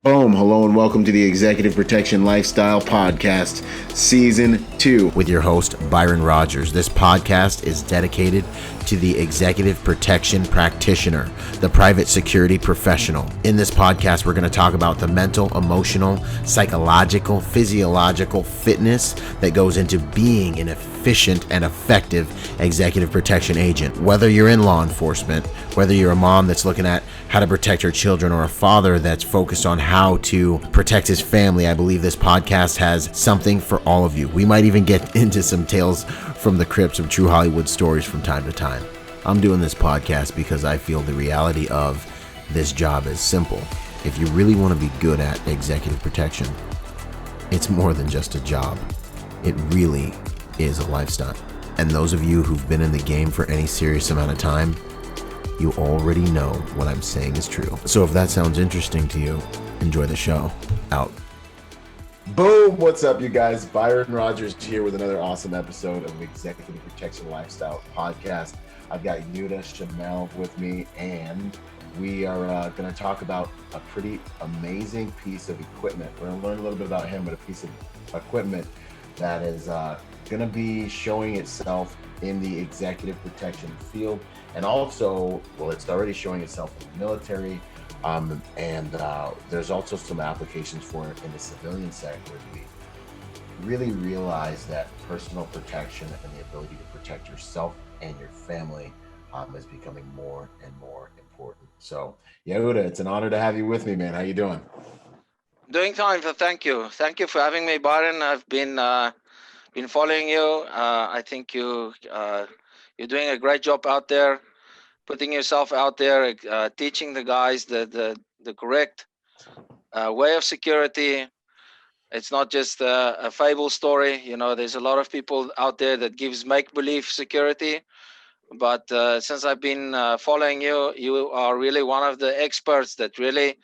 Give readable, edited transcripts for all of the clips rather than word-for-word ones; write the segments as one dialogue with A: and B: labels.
A: Boom, hello and welcome to the Executive Protection Lifestyle Podcast, Season 2.
B: With your host, Byron Rogers. This podcast is dedicated to the executive protection practitioner, the private security professional. In this podcast, we're going to talk about the mental, emotional, psychological, physiological fitness that goes into being an efficient and effective executive protection agent. Whether you're in law enforcement, whether you're a mom that's looking at how to protect her children, or a father that's focused on how to protect his family, I believe this podcast has something for all of you. We might even get into some tales from the crypts of true Hollywood stories from time to time. I'm doing this podcast because I feel the reality of this job is simple. If you really want to be good at executive protection, it's more than just a job. It really is a lifestyle. And those of you who've been in the game for any serious amount of time, you already know what I'm saying is true. So if that sounds interesting to you, enjoy the show. Out.
A: Boom, what's up, you guys? Byron Rogers here with another awesome episode of Executive Protection Lifestyle Podcast. I've got Yehuda Shmuel with me, and we are going to talk about a pretty amazing piece of equipment. We're going to learn a little bit about him, but a piece of equipment that is going to be showing itself in the executive protection field. And also, well, it's already showing itself in the military, and there's also some applications for it in the civilian sector. We really realize that personal protection and the ability to protect yourself and your family is becoming more and more important. So, Yehuda, it's an honor to have you with me, man. How you doing?
C: Doing fine. Thank you. Thank you for having me, Byron. I've been following you. I think you're doing a great job out there, putting yourself out there, teaching the guys the correct way of security. It's not just a fable story. You know, there's a lot of people out there that gives make-believe security. But since I've been following you, you are really one of the experts that really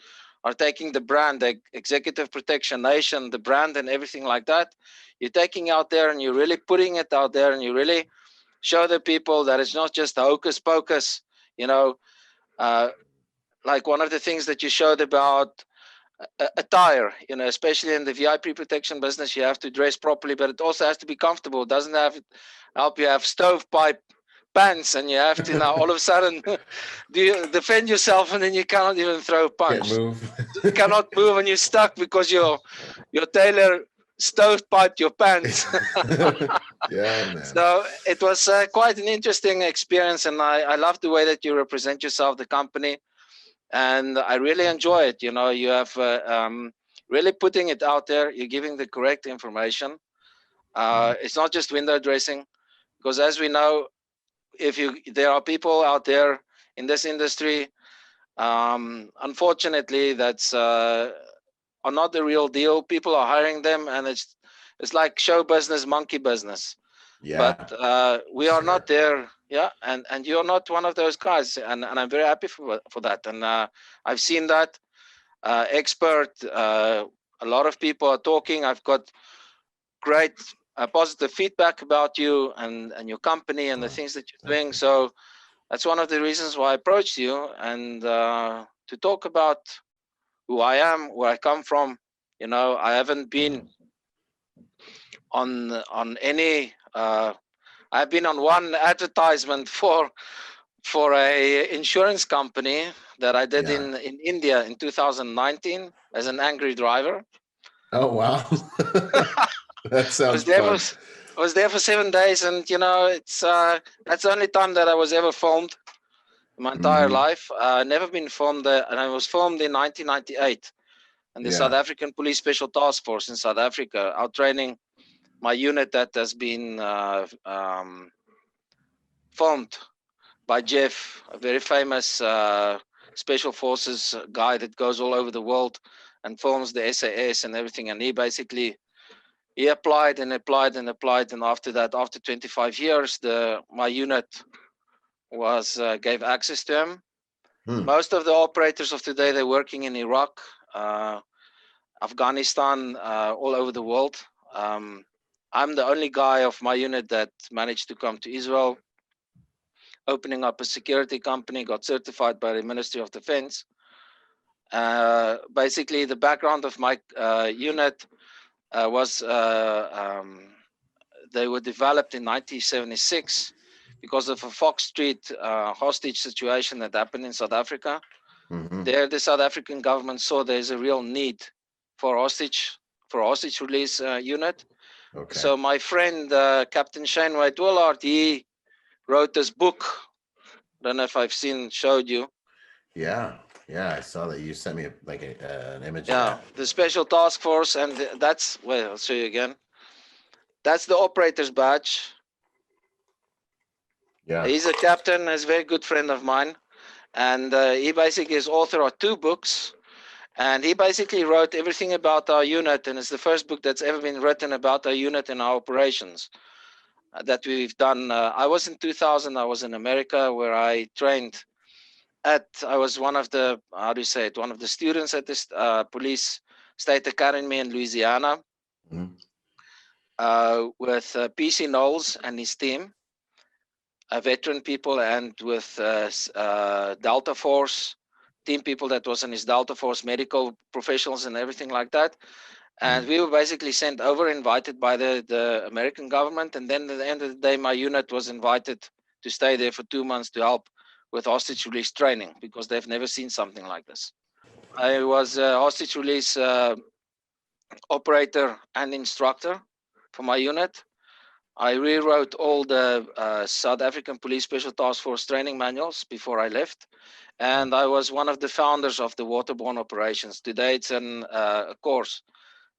C: are taking the brand, the Executive Protection Nation, the brand and everything like that. You're taking out there and you're really putting it out there, and you really show the people that it's not just hocus pocus. You know, like one of the things that you showed about attire, you know, especially in the VIP protection business, you have to dress properly, but it also has to be comfortable. It doesn't have help you have stovepipe pants and you have to now all of a sudden do you defend yourself, and then you cannot even throw a punch.
A: Can't move.
C: You cannot move and you're stuck because your tailor stovepiped your pants.
A: Yeah, man.
C: So it was quite an interesting experience, and I love the way that you represent yourself, the company, and I really enjoy it. You know, you have really putting it out there. You're giving the correct information. It's not just window dressing, because as we know, there are people out there in this industry, unfortunately, that's are not the real deal. People are hiring them, and it's like show business, monkey business.
A: Yeah.
C: But we are not there. Yeah, and you're not one of those guys, and I'm very happy for that. And I've seen that expert. A lot of people are talking. I've got great positive feedback about you and your company and the things that you're doing. So that's one of the reasons why I approached you, and to talk about who I am, where I come from. You know, I haven't been on any. I've been on one advertisement for a insurance company that I did in India in 2019 as an angry driver.
A: Oh, wow. That sounds fun.
C: I was there for 7 days, and you know, it's that's the only time that I was ever filmed in my entire life. Never been filmed there, and I was filmed in 1998, and the South African Police Special Task Force in South Africa, out training my unit that has been filmed by Jeff, a very famous special forces guy that goes all over the world and films the SAS and everything. And he applied, and after that, after 25 years, my unit gave access to him. Most of the operators of today, they're working in Iraq, Afghanistan, all over the world. I'm the only guy of my unit that managed to come to Israel, opening up a security company, got certified by the Ministry of Defense. Basically, the background of my unit was they were developed in 1976 because of a Fox Street hostage situation that happened in South Africa.
B: Mhm.
C: There, the South African government saw there's a real need for hostage release unit.
B: Okay.
C: So my friend Captain Shane White Willard, he wrote this book. Don't know if I've showed you.
B: Yeah. I saw that you sent me an image of
C: Yeah,
B: that.
C: the Special Task Force, and that's well, I'll show you again. That's the operator's badge.
B: Yeah.
C: He's a captain, he's a very good friend of mine, and he basically is author of 2 books. And he basically wrote everything about our unit, and it's the first book that's ever been written about our unit and our operations that we've done. I was in 2000, I was in America where I trained I was one of the, one of the students at this police state academy in Louisiana
B: Mhm.
C: with PC Knowles and his team, veteran people, and with Delta Force team people that was in his Delta Force, medical professionals and everything like that. And we were basically sent over, invited by the American government. And then at the end of the day, my unit was invited to stay there for 2 months to help with hostage release training because they've never seen something like this. I was a hostage release operator and instructor for my unit. I rewrote all the South African Police Special Task Force training manuals before I left. And I was one of the founders of the waterborne operations. Today, it's a course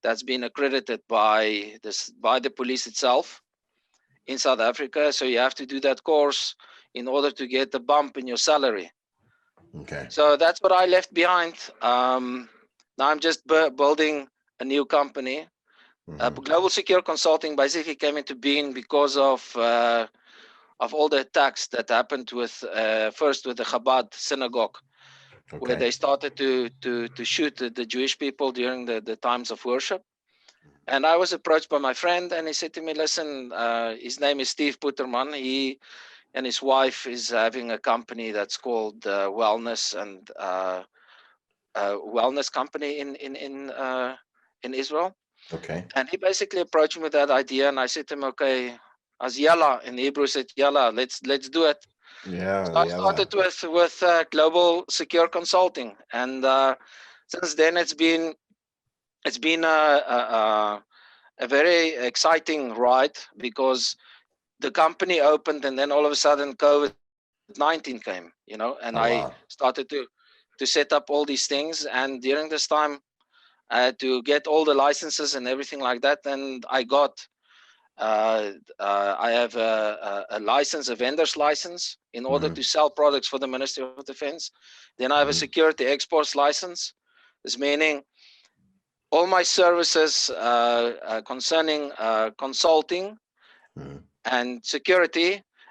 C: that's been accredited by the police itself in South Africa. So you have to do that course in order to get a bump in your salary.
B: Okay.
C: So that's what I left behind. Now I'm just building a new company.
B: Mhm.
C: Global Secure Consulting basically came into being because of all the attacks that happened with first with the Chabad synagogue, where
B: Okay.
C: they started to shoot the Jewish people during the times of worship. And I was approached by my friend, and he said to me, "Listen, his name is Steve Putterman. He and his wife is having a company that's called Wellness and Wellness Company in Israel."
B: Okay.
C: And he basically approached me with that idea, and I said to him, "Okay, as Yalla in Hebrew said, Yalla, let's do it." So I started with Global Secure Consulting, and since then it's been a very exciting ride because the company opened, and then all of a sudden COVID-19 came, and
B: Oh,
C: I
B: wow.
C: started to set up all these things. And during this time, I had to get all the licenses and everything like that. And I have a license, a vendor's license, in order
B: Mhm.
C: to sell products for the Ministry of Defense. Then I have a
B: Mhm.
C: security exports license. This meaning all my services concerning consulting
B: Mhm.
C: and security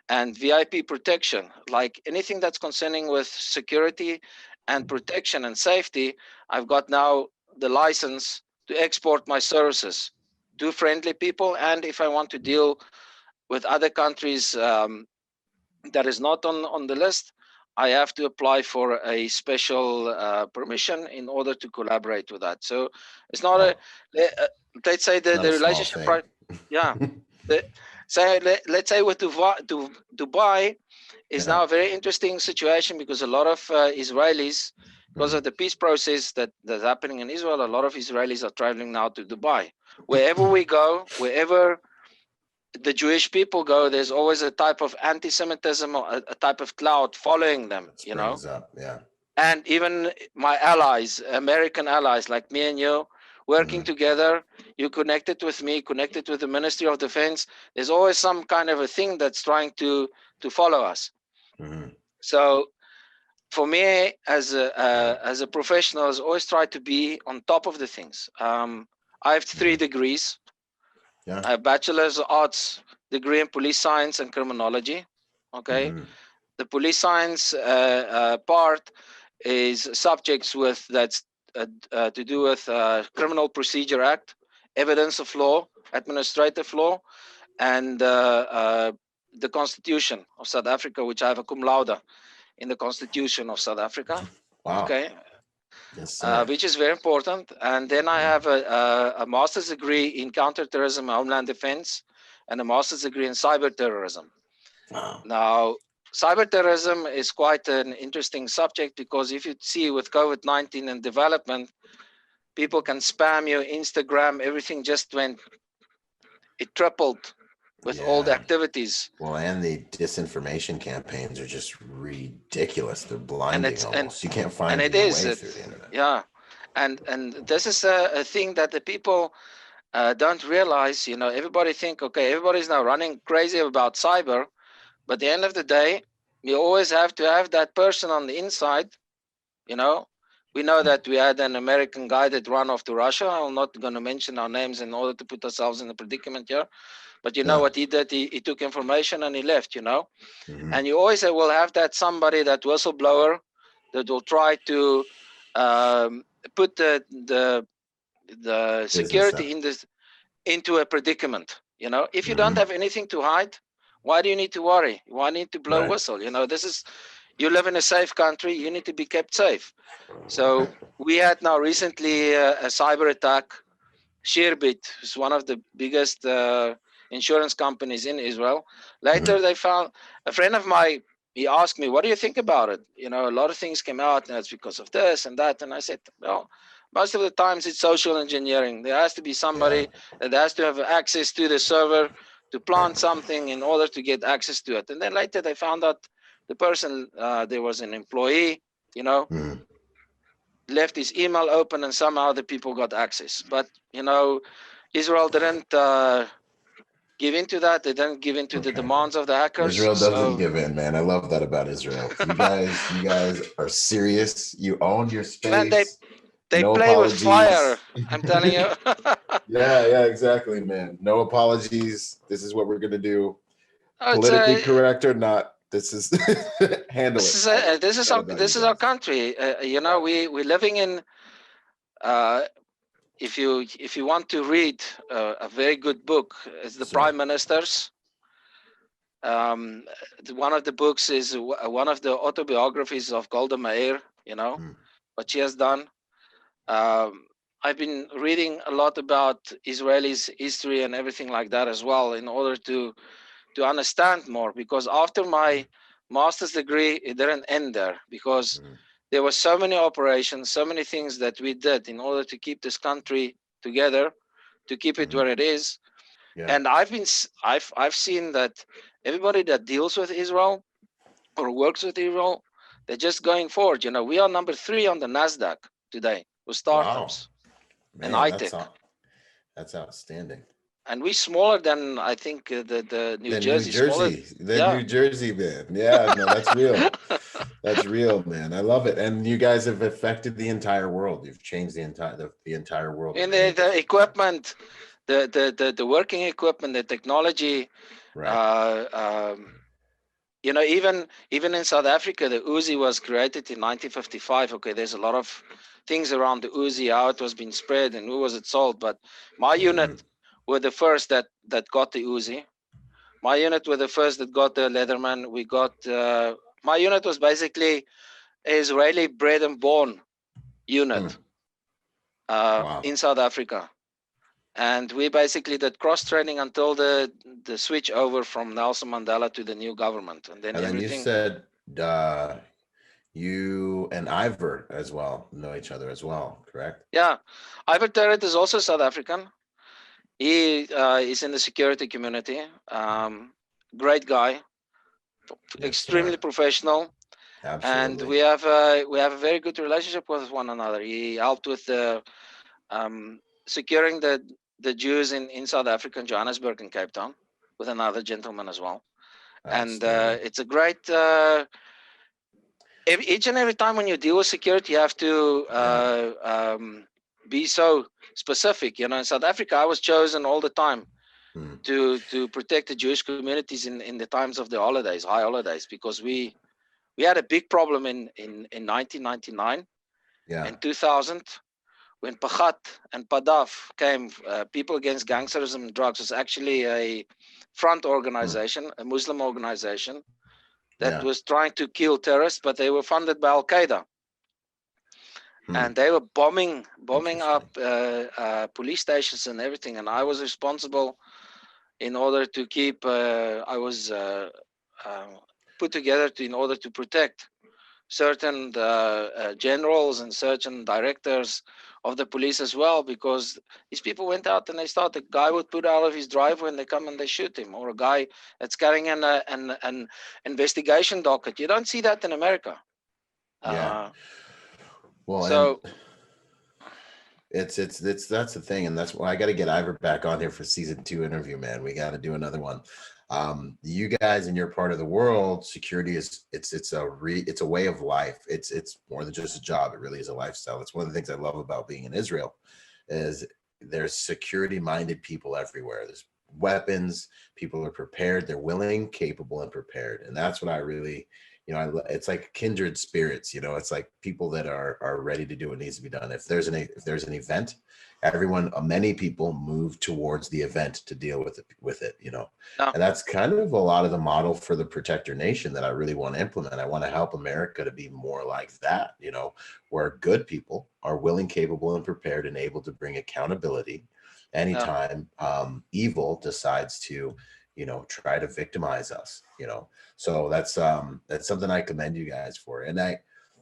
C: and VIP protection, like anything that's concerning with security and protection and safety, I've got now the license to export my services to friendly people. And if I want to deal with other countries that is not on the list, I have to apply for a special permission in order to collaborate with that. So it's not
B: Oh,
C: let's say
B: not
C: the
B: a small
C: relationship,
B: thing.
C: right? Yeah. So let's say with Dubai is
B: Yeah.
C: now a very interesting situation because a lot of Israelis, because
B: Mhm.
C: of the peace process that's happening in Israel, a lot of Israelis are traveling now to Dubai. Wherever we go, wherever the Jewish people go, there's always a type of anti-Semitism or a type of cloud following them,
B: That springs up. Yeah.
C: And even my allies, American allies like me and you, working
B: Mhm.
C: together, you connected with me, connected with the Ministry of Defense. There's always some kind of a thing that's trying to follow us.
B: Mhm.
C: So for me, as a professional, I always try to be on top of the things. I have 3
B: Mhm.
C: degrees.
B: Yeah.
C: I have bachelor's of arts degree in police science and criminology. Okay,
B: Mhm.
C: the police science part is subjects with that's to do with Criminal Procedure Act, evidence of law, administrative law, and the Constitution of South Africa, which I have a cum laude in the Constitution of South Africa.
B: Wow.
C: Okay,
A: Yes, sir.
C: which is very important. And then I have a master's degree in counterterrorism and homeland defense, and a master's degree in cyber terrorism.
A: Wow.
C: Now, cyber terrorism is quite an interesting subject, because if you see with COVID-19 and development, people can spam you, Instagram, everything just went, it tripled with all the
B: Yeah.
C: activities.
B: Well, and the disinformation campaigns are just ridiculous. They're blinding
C: it's
B: almost. You can't
C: and
B: find
C: it
B: your
C: is
B: way
C: it
B: through the internet.
C: Yeah, and this is a thing that the people don't realize. Everybody think, okay, everybody's now running crazy about cyber, but at the end of the day, you always have to have that person on the inside. We know that we had an American guy that ran off to Russia. I'm not going to mention our names in order to put ourselves in a predicament here, but you know what he did? He took information and he left.
B: Mhm.
C: And you always will have that somebody, that whistleblower, that will try to put the security in this into a predicament. If you don't have anything to hide, why do you need to worry? Why need to blow whistle? You live in a safe country. You need to be kept safe. So we had now recently a cyber attack. Shearbit is one of the biggest insurance companies in Israel. Later, they found a friend of mine. He asked me, "What do you think about it?" A lot of things came out, and it's because of this and that. And I said, "Well, most of the times it's social engineering. There has to be somebody that has to have access to the server to plant something in order to get access to it." And then later they found out the person, there was an employee, left his email open, and somehow the people got access. But Israel didn't give into that. They didn't give into the demands of the hackers.
B: Israel doesn't give in, man. I love that about Israel. You guys are serious. You own your space.
C: Man, they
B: no
C: play
B: apologies.
C: with fire. I'm telling you.
B: Yeah, exactly, man. No apologies. This is what we're gonna do.
C: Oh,
B: Politically correct or not, this is handle it.
C: This is our country. We're living in. If you want to read a very good book, it's the Prime Ministers. One of the books is one of the autobiographies of Golda Meir. What she has done. I've been reading a lot about Israelis' history and everything like that as well, in order to understand more. Because after my master's degree, it didn't end there, because there were so many operations, so many things that we did in order to keep this country together, to keep it where it is. And I've seen that everybody that deals with Israel or works with Israel, they're just going forward. We are number 3 on the NASDAQ today with startups.
B: Man,
C: and iTech.
B: That's outstanding.
C: And we're smaller than, I think, the New Jersey.
B: New Jersey, man. Yeah, no, that's real. That's real, man. I love it. And you guys have affected the entire world. You've changed the entire world.
C: And the equipment, the working equipment, the technology.
B: Right.
C: Even in South Africa, the Uzi was created in 1955. Okay, there's a lot of things around the Uzi, how it was being spread and who was it sold. But my unit were the first that got the Uzi. My unit were the first that got the Leatherman. My unit was basically an Israeli bred and born unit in South Africa. And we basically did cross training until the switch over from Nelson Mandela to the new government. And then everything.
B: You said you and Ivor as well know each other as well, correct?
C: Yeah. Ivor Terret is also South African. He is in the security community. Great guy, extremely professional.
B: Absolutely.
C: And we have a very good relationship with one another. He helped with the securing the Jews in South Africa, in Johannesburg and Cape Town, with another gentleman as well. And it's a great. Each and every time when you deal with security, you have to be so specific. In South Africa, I was chosen all the time to protect the Jewish communities in the times of the holidays, high holidays, because we had a big problem in 1999 and 2000. When Pachat and Padaf came, People Against Gangsterism and Drugs was actually a front organization, a Muslim organization that was trying to kill terrorists, but they were funded by Al-Qaeda. and they were bombing up
B: Interesting.
C: police stations and everything, and I was responsible in order to keep. I was put together in order to protect certain generals and certain directors of the police as well, because these people went out and they started. The guy would put out of his driveway and they come and they shoot him, or a guy that's carrying an investigation docket. You don't see that in America.
B: Yeah. Well,
C: So
B: and it's that's the thing, and that's why I got to get Ivor back on here for season 2 interview, man. We got to do another one. You guys in your part of the world, security is it's a way of life. It's more than just a job. It really is a lifestyle. It's one of the things I love about being in Israel, is there's security minded people everywhere. There's weapons. People are prepared. They're willing, capable, and prepared. And that's what I really, it's like kindred spirits. It's like people that are ready to do what needs to be done. If there's an event, many people move towards the event to deal with it.
C: no.
B: And that's kind of a lot of the model for the Protector Nation that I really want to implement. I want to help America to be more like that, where good people are willing, capable, and prepared and able to bring accountability anytime evil decides to, try to victimize us, So that's something I commend you guys for. And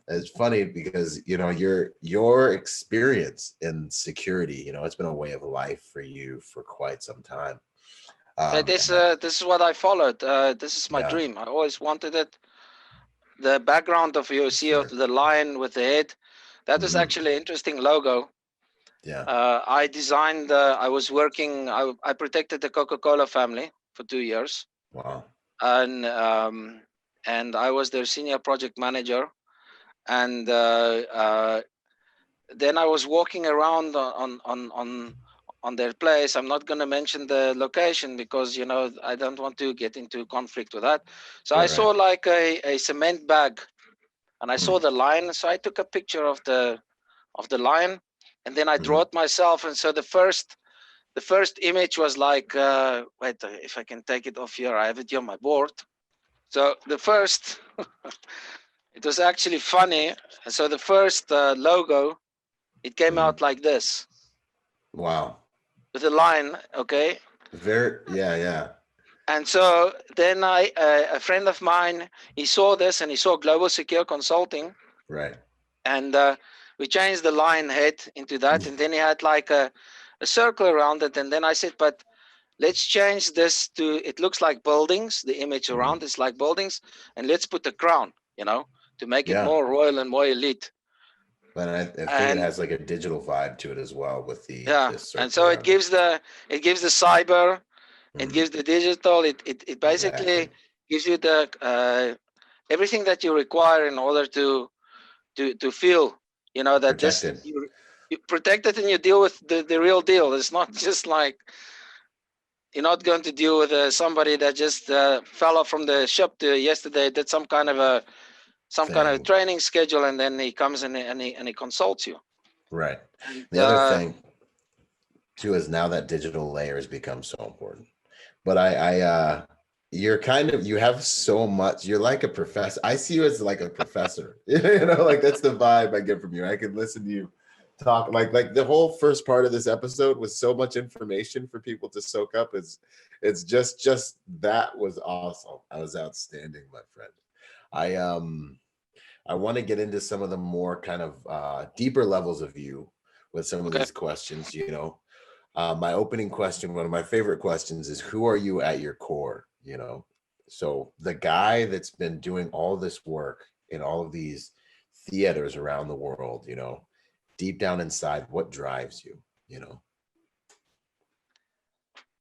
B: it's funny because, your experience in security, it's been a way of life for you for quite some time.
C: This is what I followed. This is my dream. I always wanted it. The background of you see of the lion with the head, that was actually an interesting logo.
B: Yeah.
C: I designed. I was working. I protected the Coca-Cola family for 2 years.
B: Wow.
C: And I was their senior project manager. And then I was walking around on their place. I'm not going to mention the location because I don't want to get into conflict with that. So I saw like a cement bag, and I saw the lion. So I took a picture of the lion, and then I drew it myself. And so the first image was like, wait, if I can take it off here, I have it here on my board. So the first, it was actually funny. So the first logo, it came out like this.
B: Wow.
C: With a line, okay.
B: Yeah.
C: And so then a friend of mine, he saw this and he saw Global Secure Consulting.
B: Right.
C: And we changed the lion head into that, and then he had like a circle around it. And then I said, but let's change this to, it looks like buildings. The image around is like buildings, and let's put the crown, to make it more royal and more elite.
B: But I think it has like a digital vibe to it as well with the
C: and so it gives the cyber, it gives the digital, it basically gives you the everything that you require in order to feel that
B: protected.
C: you protect it, and you deal with the real deal. It's not just like you're not going to deal with somebody that just fell off from the ship yesterday, did some kind of training schedule, and then he comes and he consults you.
B: Right. And the other thing too is now that digital layer has become so important. But you're you have so much. You're like a professor. I see you as like a professor. Like that's the vibe I get from you. I can listen to you talk like the whole first part of this episode was so much information for people to soak up. It's just that was awesome. That was outstanding, my friend. I want to get into some of the more kind of deeper levels of you with some of these questions. My opening question, one of my favorite questions, is who are you at your core? So the guy that's been doing all this work in all of these theaters around the world, deep down inside, what drives you?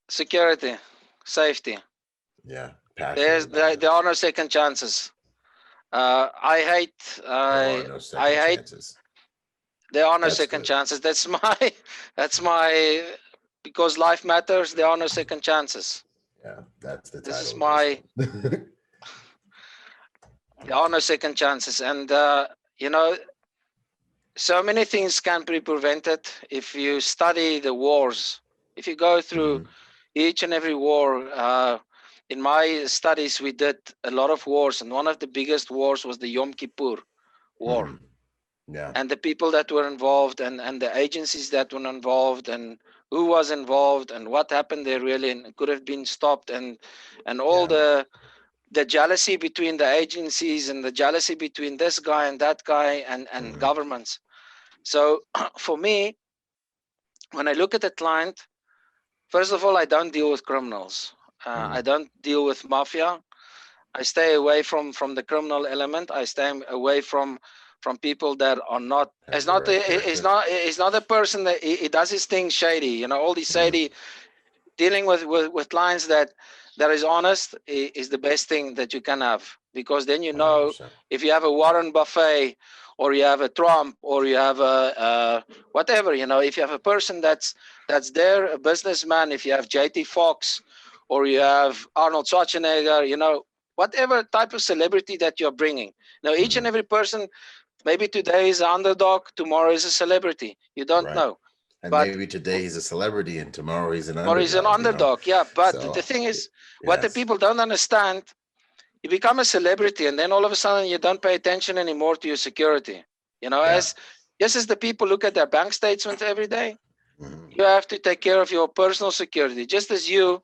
C: Security, safety.
B: Yeah.
C: There are no second chances. I hate. There are no second chances. That's my. Because life matters. There are no second chances.
B: Yeah, that's the title.
C: This is my. There are no second chances, and so many things can be prevented if you study the wars. If you go through each and every war. In my studies, we did a lot of wars, and one of the biggest wars was the Yom Kippur War.
A: Yeah.
C: and the people that were involved, and the agencies that were involved, and who was involved, and what happened there really, and it could have been stopped, and all the jealousy between the agencies, and the jealousy between this guy and that guy, and governments. So for me, when I look at a client, first of all, I don't deal with criminals. I don't deal with mafia. I stay away from the criminal element. I stay away from people that are not.
A: Have
C: It's
A: the
C: not.
A: right
C: It's
A: character.
C: not. It's not a person that he does his thing shady. You know, all these shady. Dealing with clients that is honest is the best thing that you can have, because then you know
A: 100%.
C: if you have a Warren Buffet, or you have a Trump, or you have a whatever, you know, if you have a person that's there, a businessman, if you have JT Fox, or you have Arnold Schwarzenegger, you know, whatever type of celebrity that you're bringing. Now, each and every person, maybe today is an underdog, tomorrow is a celebrity. You don't
A: Right.
C: know.
A: And
C: But
A: maybe today he's a celebrity and tomorrow he's an
C: or is an
A: underdog, you know?
C: underdog, yeah. But the
A: So,
C: thing is, what the
A: yes.
C: people don't understand, you become a celebrity, and then all of a sudden you don't pay attention anymore to your security. You know,
A: Yeah.
C: as just as the people look at their bank statements every day,
A: Mhm.
C: you have to take care of your personal security. Just as you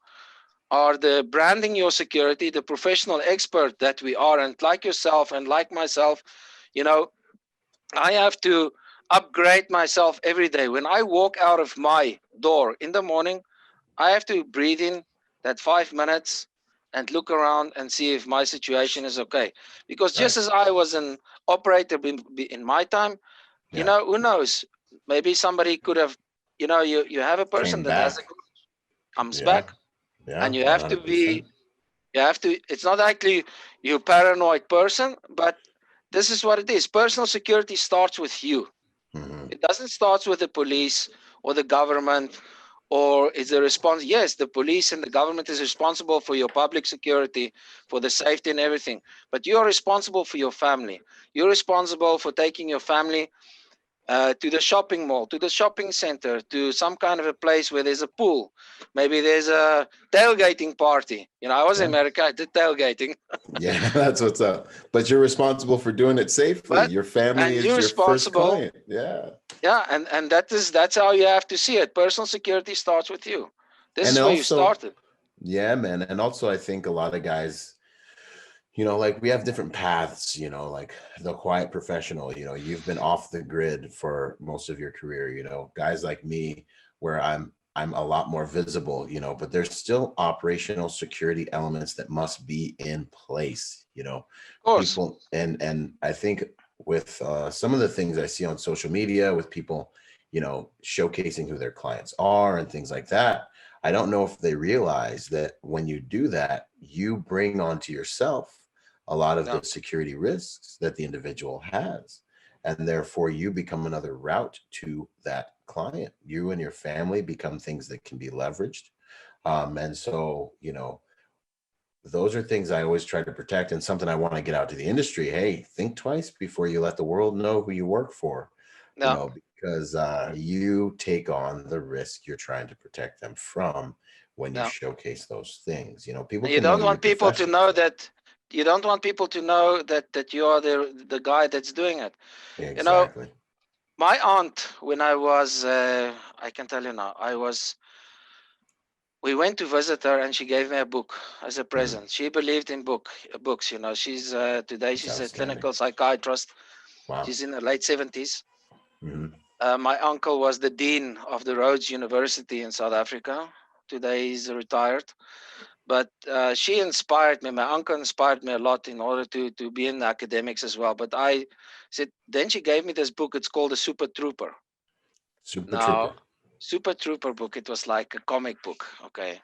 C: are the branding your security, the professional expert that we are, and like yourself and like myself, you know, I have to upgrade myself every day. When I walk out of my door in the morning, I have to breathe in that 5 minutes and look around and see if my situation is okay. Because just
A: Right.
C: as I was an operator in my time, you
A: Yeah.
C: know, who knows? Maybe somebody could have, you know, you have a person
A: Came
C: that has a
A: back.
C: comes
A: Yeah.
C: back,
A: Yeah.
C: and you have to
A: 100%.
C: be, you have to. It's not actually you paranoid person, but this is what it is. Personal security starts with you.
A: Hmm.
C: It doesn't start with the police or the government, or is the response. Yes, the police and the government is responsible for your public security, for the safety and everything, but you are responsible for your family. You're responsible for taking your family to the shopping mall, to the shopping center, to some kind of a place where there's a pool. Maybe there's a tailgating party. You know, I was in
A: Yeah.
C: America, I did tailgating.
A: Yeah. That's what's up. But you're responsible for doing it safely.
C: But
A: Your family
C: and
A: is
C: you're
A: your first
C: responsible.
A: client. Yeah.
C: Yeah, and that's how you have to see it. Personal security starts with you. This
A: And
C: is where you
A: also,
C: started.
A: yeah, man. And also, I think a lot of guys, like we have different paths, like the quiet professional, you've been off the grid for most of your career, guys like me, where I'm a lot more visible, but there's still operational security elements that must be in place,
C: Of course.
A: people. And I think with some of the things I see on social media with people, showcasing who their clients are and things like that, I don't know if they realize that when you do that, you bring onto yourself a lot of
C: Yeah.
A: the security risks that the individual has. And therefore, you become another route to that client. You and your family become things that can be leveraged. And so, those are things I always try to protect, and something I want to get out to the industry. Hey, think twice before you let the world know who you work for,
C: Yeah.
A: because you take on the risk you're trying to protect them from when you
C: Yeah.
A: showcase those things. People
C: And you
A: can know
C: don't
A: you're
C: want people to know
A: professionals.
C: that you don't want people to know that you are the guy that's doing it. You know,
A: Exactly.
C: my aunt, when I was I can tell you now, we went to visit her, and she gave me a book as a
A: Mhm.
C: present. She believed in books, you know. She's today
A: It's
C: she's a
A: outstanding.
C: clinical psychiatrist.
A: Wow.
C: She's in her late 70s.
A: Hmm.
C: My uncle was the dean of the Rhodes University in South Africa. Today he's retired. But she inspired me. My uncle inspired me a lot in order to be in academics as well. But I said, then she gave me this book. It's called The Super Trooper.
A: Super
C: Now,
A: Trooper.
C: Super Trooper book, it was like a comic book. Okay.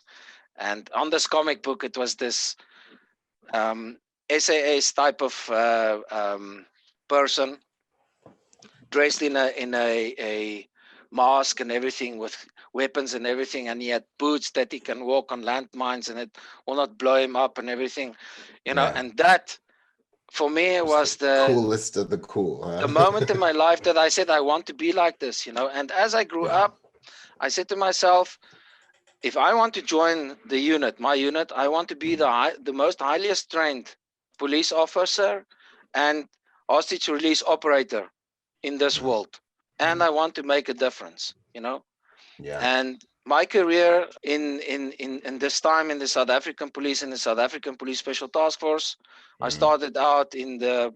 C: And on this comic book, it was this um, SAS type of person dressed in a mask and everything, with weapons and everything, and he had boots that he can walk on landmines and it will not blow him up and everything, you know.
A: Yeah.
C: And that for me
A: Just the
C: was the
A: coolest of the cool,
C: the
A: huh?
C: moment in my life that I said I want to be like this, you know. And as I grew
A: Yeah.
C: up, I said to myself, if I want to join the unit, my unit, I want to be the most highest trained police officer and hostage release operator in this world, and I want to make a difference,
B: Yeah.
C: And my career in this time in the South African police, in the South African Police Special Task Force, I started out in the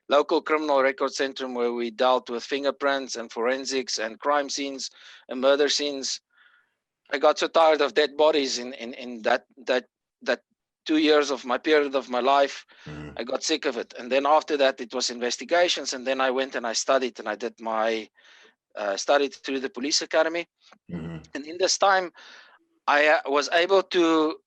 C: local criminal record center where we dealt with fingerprints and forensics and crime scenes and murder scenes. I got so tired of dead bodies in that 2 years of my period of my life. I got sick of it. And then after that, it was investigations. And then I went and I studied, and I did my studied through the police academy. And in this time, I was able to,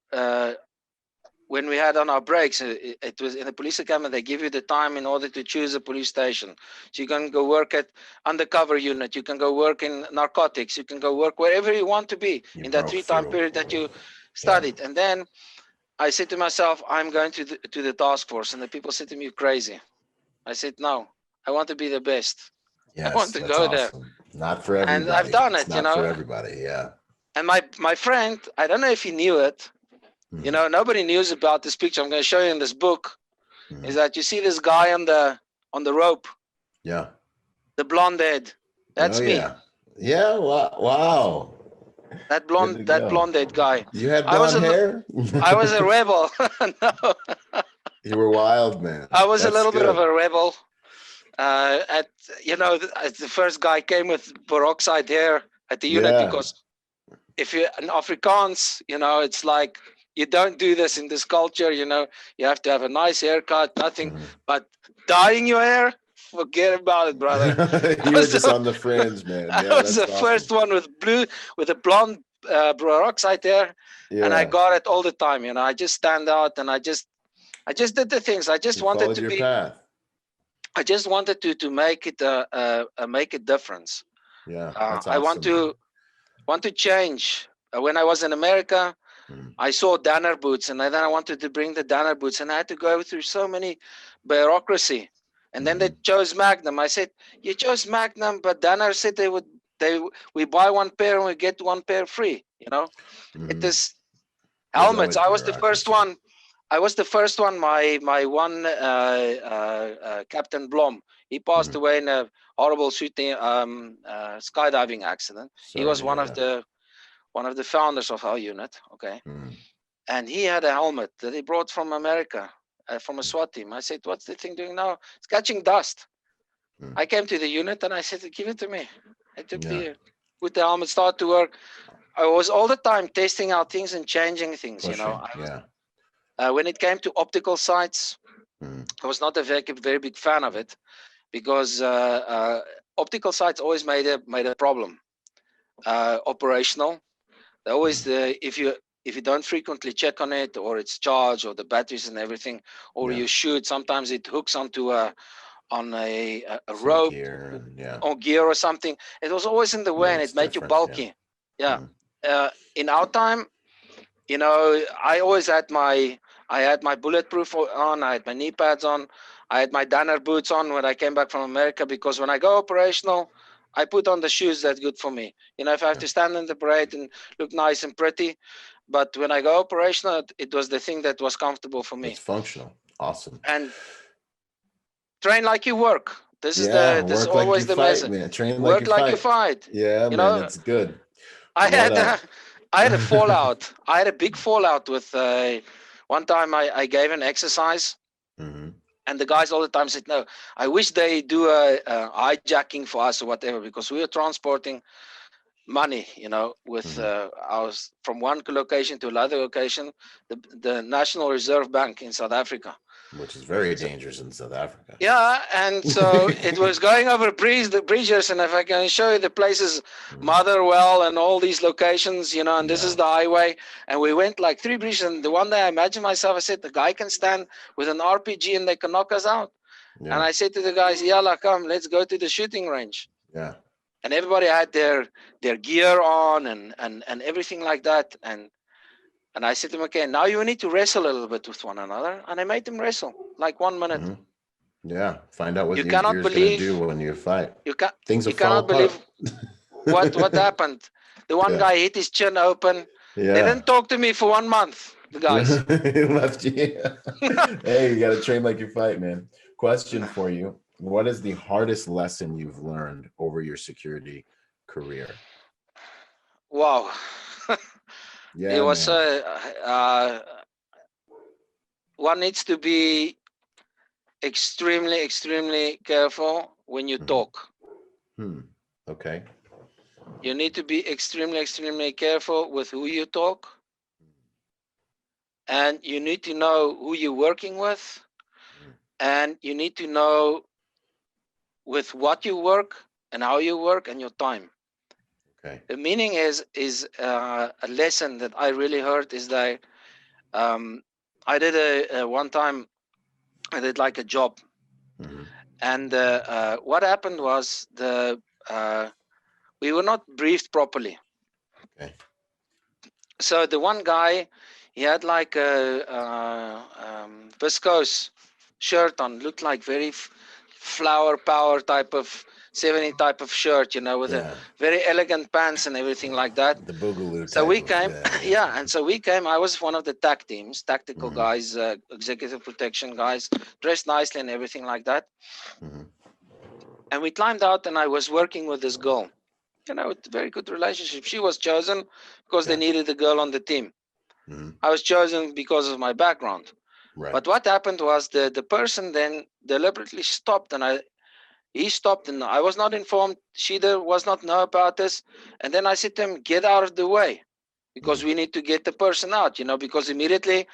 C: when we had on our breaks, it was in the police academy, they give you the time in order to choose a police station. So you can go work at undercover unit, you can go work in narcotics, you can go work wherever you want to be in that 3-time period that you studied. And then I said to myself, I'm going to the task force. And the people said to me, "You're crazy." I said, "No, I want to be the best.
B: Yes,
C: I want to
B: that's
C: go
B: awesome.
C: there."
B: Not for everybody.
C: And I've done it,
B: it's not for everybody, yeah.
C: And my friend, I don't know if he knew it, nobody knows about this picture. I'm going to show you in this book. Is that you see this guy on the rope?
B: Yeah.
C: The blonde head. That's me.
B: Yeah. Wow.
C: That blonde head guy.
B: You had blonde hair?
C: I was a rebel. No.
B: You were wild, man.
C: I was a little bit of a rebel. As the first guy came with peroxide hair at the unit, because if you're an Afrikaans, it's like, you don't do this in this culture, you have to have a nice haircut, nothing, but dyeing your hair, forget about it, brother.
B: You were just on the fringe, man.
C: I was the first one with a blonde peroxide hair, and I got it all the time. I just stand out, and I just did the things. I just wanted to be.
B: Path.
C: I just wanted to make it make a difference.
B: Yeah, that's awesome.
C: I want to change. When I was in America, I saw Danner boots, and then I wanted to bring the Danner boots, and I had to go through so many bureaucracy. And then they chose Magnum. I said, "You chose Magnum, but Danner said we buy one pair and we get one pair free." It is helmets. I was the first one. My one Captain Blom, he passed away in a horrible shooting skydiving accident. He was one of the founders of our unit. Okay. And he had a helmet that he brought from America, from a SWAT team. I said, "What's the thing doing now?" "It's catching dust." I came to the unit and I said, "Give it to me." I took put the helmet, started to work. I was all the time testing out things and changing things. When it came to optical sights, I was not a very big fan of it, because optical sights always made a problem. Operational, they always if you don't frequently check on it, or it's charged, or the batteries and everything, or you shoot, sometimes it hooks onto a rope or gear or something. It was always in the way, and it made you bulky. In our time, I always had my bulletproof on, I had my knee pads on, I had my Danner boots on when I came back from America, because when I go operational, I put on the shoes that's good for me. If I have to stand in the parade and look nice and pretty, but when I go operational, it was the thing that was comfortable for me.
B: It's functional. Awesome.
C: And train like you work. This is always the message.
B: Man. Train
C: work like you fight.
B: Yeah, man, that's good.
C: I had a fallout. I had a big fallout with one time I gave an exercise, and the guys all the time said, "No, I wish they do a hijacking for us or whatever," because we were transporting money, with ours from one location to another location, the National Reserve Bank in South Africa.
B: Which is very dangerous in South Africa.
C: Yeah, and so it was going over the bridges, and if I can show you the places, Motherwell and all these locations, and this is the highway, and we went like 3 bridges, and the one day I imagined myself, I said, the guy can stand with an RPG and they can knock us out. And I said to the guys, "Yalla, come, let's go to the shooting range."
B: Yeah.
C: And everybody had their gear on and everything like that, and I said to him, "Okay, now you need to wrestle a little bit with one another." And I made them wrestle like 1 minute.
B: Yeah, find out what you're going to do when you fight.
C: You cannot believe what happened. The one guy hit his chin open. Yeah. They didn't talk to me for 1 month, the guys.
B: Left you. Hey, you got to train like you fight, man. Question for you. What is the hardest lesson you've learned over your security career?
C: Wow.
B: Yeah,
C: It was
B: man.
C: one needs to be extremely careful when you talk.
B: Okay.
C: You need to be extremely careful with who you talk, and you need to know who you're working with, and you need to know with what you work and how you work and your time.
B: Okay.
C: The meaning is a lesson that I really heard is that I did a one time I did like a job, and what happened was we were not briefed properly.
B: Okay.
C: So the one guy, he had like a viscose shirt on, looked like very flower power type of 70 type of shirt, with a very elegant pants and everything like that.
B: The boogaloo
C: So
B: type
C: we
B: of,
C: came, yeah, and so we came. I was one of the TAC teams, tactical guys, executive protection guys, dressed nicely and everything like that. And we climbed out, and I was working with this girl. With a very good relationship. She was chosen because they needed a girl on the team. I was chosen because of my background.
B: Right.
C: But what happened was the person then deliberately stopped, and he stopped, and I was not informed. She was not know about this. And then I said to him, get out of the way, because we need to get the person out, because immediately,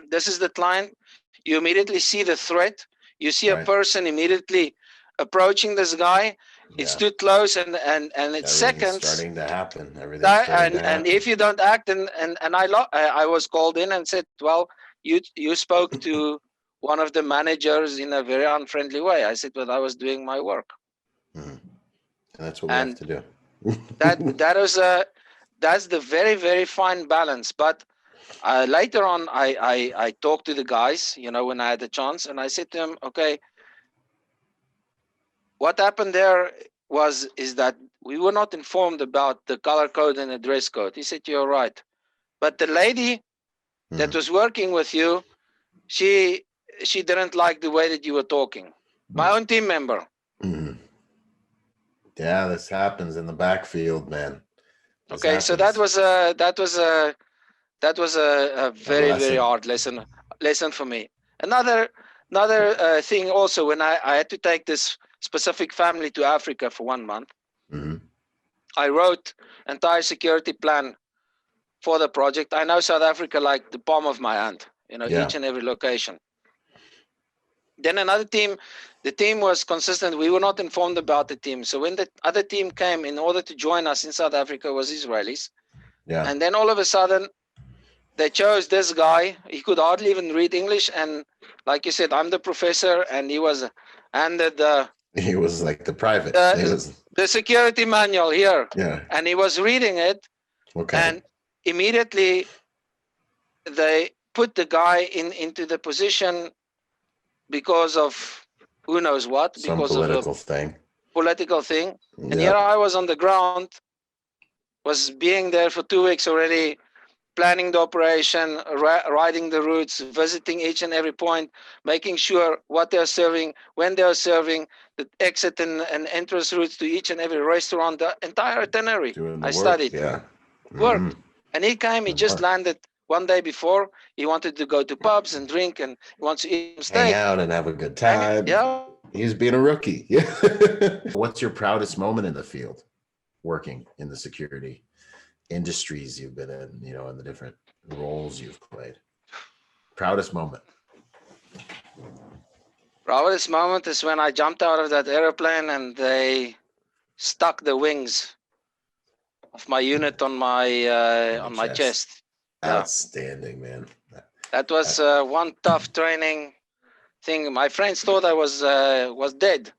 C: this is the client, you immediately see the threat. You see a person immediately approaching this guy. It's too close, and it's seconds.
B: Starting to happen. Everything's starting to happen.
C: And if you don't act, and I was called in and said, well, you spoke to one of the managers in a very unfriendly way. I said, well, I was doing my work.
B: And that's what we have to do.
C: That's the very, very fine balance. But later on, I talked to the guys, when I had the chance, and I said to them, okay, what happened there is that we were not informed about the color code and the dress code. He said, you're right. But the lady that was working with you, she didn't like the way that you were talking. My own team member.
B: Yeah, this happens in the backfield, man.
C: Okay, so that was a very, very hard lesson for me. Another thing also, when I had to take this specific family to Africa for 1 month, I wrote entire security plan for the project. I know South Africa like the palm of my hand, each and every location. Then another team, the team was consistent. We were not informed about the team. So when the other team came in order to join us in South Africa was Israelis. Yeah. And then all of a sudden, they chose this guy. He could hardly even read English. And like you said, I'm the professor, and he was handed
B: he was like the private.
C: The security manual here.
B: Yeah.
C: And he was reading it. Okay. And immediately they put the guy into the position because of who knows what.
B: Some
C: because
B: political
C: of
B: thing.
C: Political thing. Yeah. And here I was on the ground, was being there for 2 weeks already, planning the operation, riding the routes, visiting each and every point, making sure what they're serving, when they're serving, the exit and entrance routes to each and every restaurant, the entire itinerary. I studied.
B: Yeah.
C: Worked. And he came, he just landed 1 day before. He wanted to go to pubs and drink, and he wants to eat steak.
B: Hang out and have a good time.
C: Yeah.
B: He's being a rookie. Yeah. What's your proudest moment in the field, working in the security industries you've been in, in the different roles you've played? Proudest moment.
C: Proudest moment is when I jumped out of that airplane and they stuck the wings of my unit on my chest.
B: Outstanding, man.
C: That was one tough training thing. My friends thought I was dead.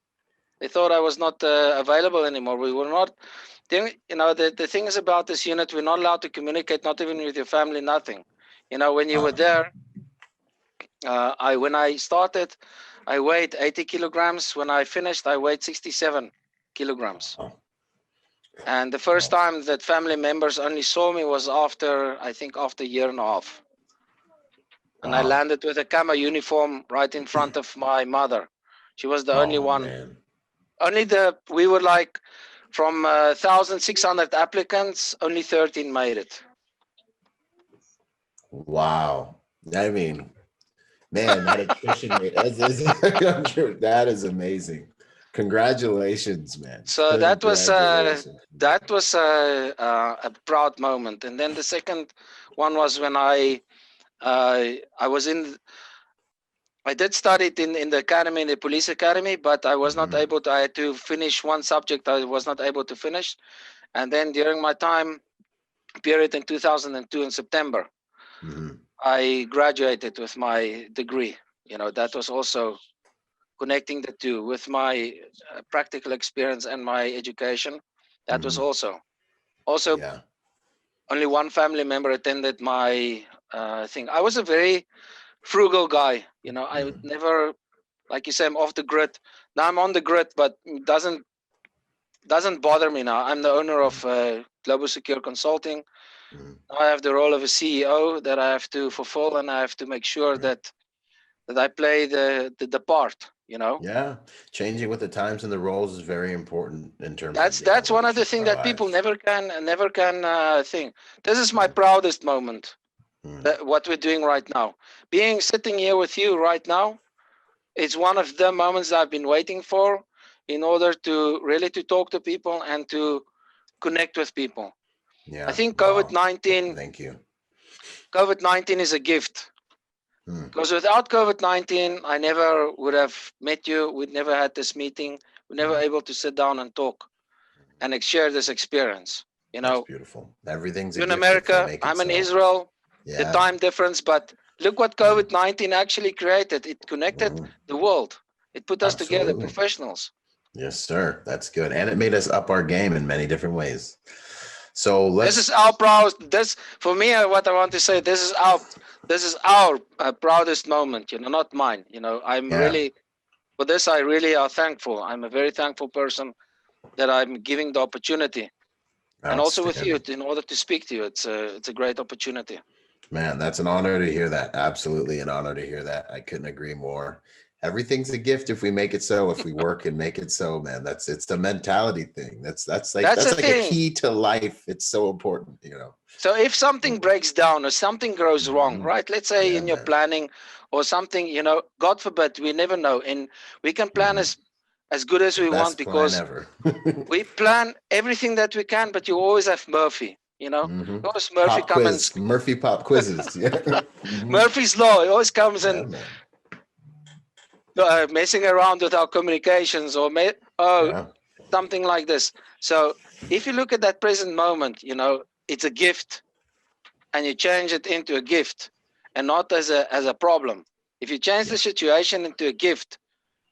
C: They thought I was not available anymore. We were not. The thing is about this unit, we're not allowed to communicate, not even with your family, nothing. When you were there, when I started, I weighed 80 kilograms. When I finished, I weighed 67 kilograms. And the first time that family members only saw me was after a year and a half. And I landed with a camo uniform right in front of my mother. She was the only one.
B: Man.
C: We were like from 1,600 applicants, only 13 made it.
B: Wow. I mean, man, that attrition rate that is amazing. Congratulations, man.
C: So that was a proud moment. And then the second one was when I did study it in the academy, in the police academy, but I was not able to. I had to finish one subject I was not able to finish. And then during my time period in 2002 in September, I graduated with my degree. That was also connecting the two with my practical experience and my education. That was also only one family member attended my thing. I was a very frugal guy. I would never, like you say, I'm off the grid. Now I'm on the grid, but it doesn't bother me now. I'm the owner of Global Secure Consulting. Now I have the role of a CEO that I have to fulfill, and I have to make sure that I play the part.
B: Yeah, changing with the times and the roles is very important in terms.
C: That's one of the things that people never can think. This is my proudest moment. What we're doing right now, sitting here with you right now, it's one of the moments I've been waiting for, in order to really to talk to people and to connect with people.
B: Yeah,
C: I think COVID-19.
B: Thank you.
C: COVID-19 is a gift. Because without COVID-19, I never would have met you. We'd never had this meeting. We're never able to sit down and talk and share this experience.
B: That's beautiful. Everything's
C: in America. I'm in Israel. The time difference, but look what COVID-19 actually created. It connected the world. It put us together, professionals.
B: Yes, sir. That's good, and it made us up our game in many different ways. So
C: this is our proud. This for me. What I want to say. This is our proudest moment. Not mine. I'm really for this. I really are thankful. I'm a very thankful person that I'm giving the opportunity, and also with you in order to speak to you. It's a great opportunity.
B: Man, that's an honor to hear that. Absolutely an honor to hear that. I couldn't agree more. Everything's a gift if we make it so, if we work and make it so, man. It's the mentality thing. That's like a key to life. It's so important,
C: So if something breaks down or something goes wrong, right? Let's say in your planning or something, God forbid, we never know. And we can plan as good as we want, because we plan everything that we can, but you always have Murphy. Always Murphy
B: Murphy pop quizzes. Yeah.
C: Murphy's law. It always comes in. Messing around with our communications or something like this. So if you look at that present moment, it's a gift, and you change it into a gift and not as a problem. If you change the situation into a gift,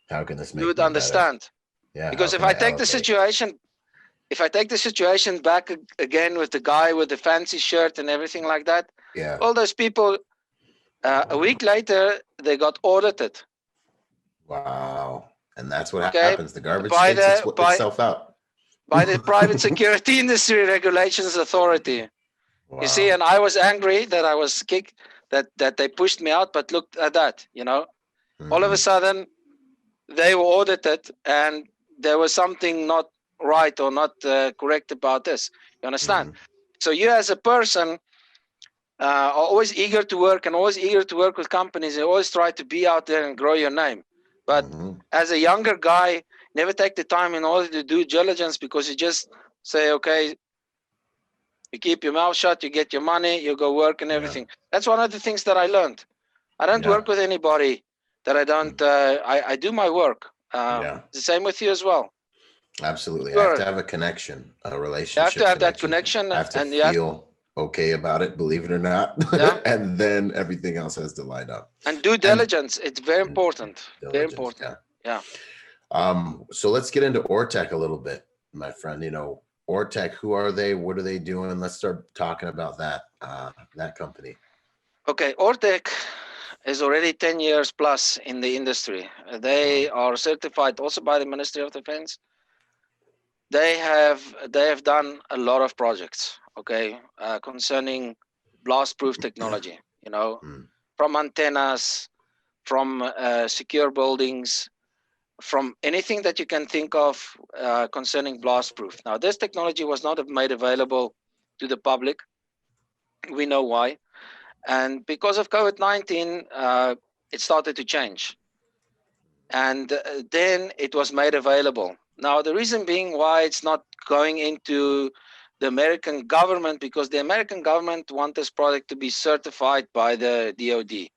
B: how can this make
C: you would understand?
B: Better? Yeah.
C: Because if I take the situation back again with the guy with the fancy shirt and everything like that, all those people, a week later, they got audited.
B: Wow. And that's what happens. The garbage takes itself out.
C: By the Private Security Industry Regulations Authority. Wow. You see, and I was angry that I was kicked, that they pushed me out, but look at that, All of a sudden, they were audited, and there was something not right or not correct about this. You understand? So you as a person are always eager to work and always eager to work with companies. You always try to be out there and grow your name. But as a younger guy, never take the time in order to do diligence, because you just say, okay, you keep your mouth shut, you get your money, you go work and everything. That's one of the things that I learned. I don't work with anybody that I don't, I do my work. It's the same with you as well.
B: Absolutely. I have to have a connection, a relationship.
C: You have to have that connection.
B: I have to feel okay about it, believe it or not. And then everything else has to line up.
C: And due diligence, it's very important. Very important. Yeah.
B: So let's get into Ortec a little bit, my friend. Ortec, who are they? What are they doing? Let's start talking about that company.
C: Okay, Ortec is already 10 years plus in the industry. They are certified also by the Ministry of Defense. They have done a lot of projects, concerning blast-proof technology, from antennas, from secure buildings, from anything that you can think of concerning blast proof. Now, this technology was not made available to the public. We know why. And because of COVID-19, it started to change. And then it was made available. Now, the reason being why it's not going into the American government, because the American government wants this product to be certified by the DOD.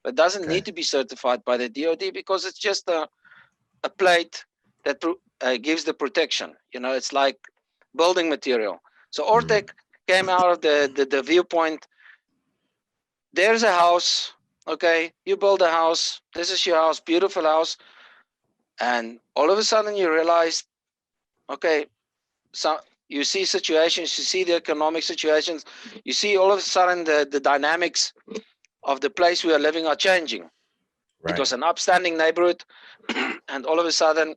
C: But it doesn't need to be certified by the DOD because it's just a plate that gives the protection. You know, it's like building material. So Ortec came out of the viewpoint. There's a house, okay? You build a house. This is your house, beautiful house. And all of a sudden you realize, okay, so you see situations, you see the economic situations, you see all of a sudden the dynamics of the place we are living are changing. Right. It was an upstanding neighborhood, and all of a sudden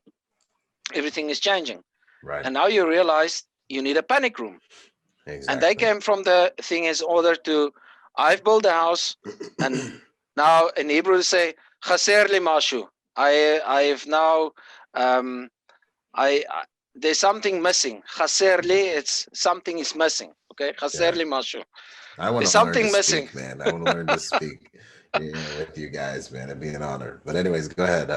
C: everything is changing. Right. And now you realize you need a panic room. Exactly. And they came from the thing is order to, I've built a house, and now in Hebrew they say, chaser li mashu. I've now, there's something missing. Chaser li, it's something is missing. Okay, chaser li mashu.
B: I want to learn to speak, man. I want to learn to speak with you guys, man. It'd be an honor. But anyways, go ahead.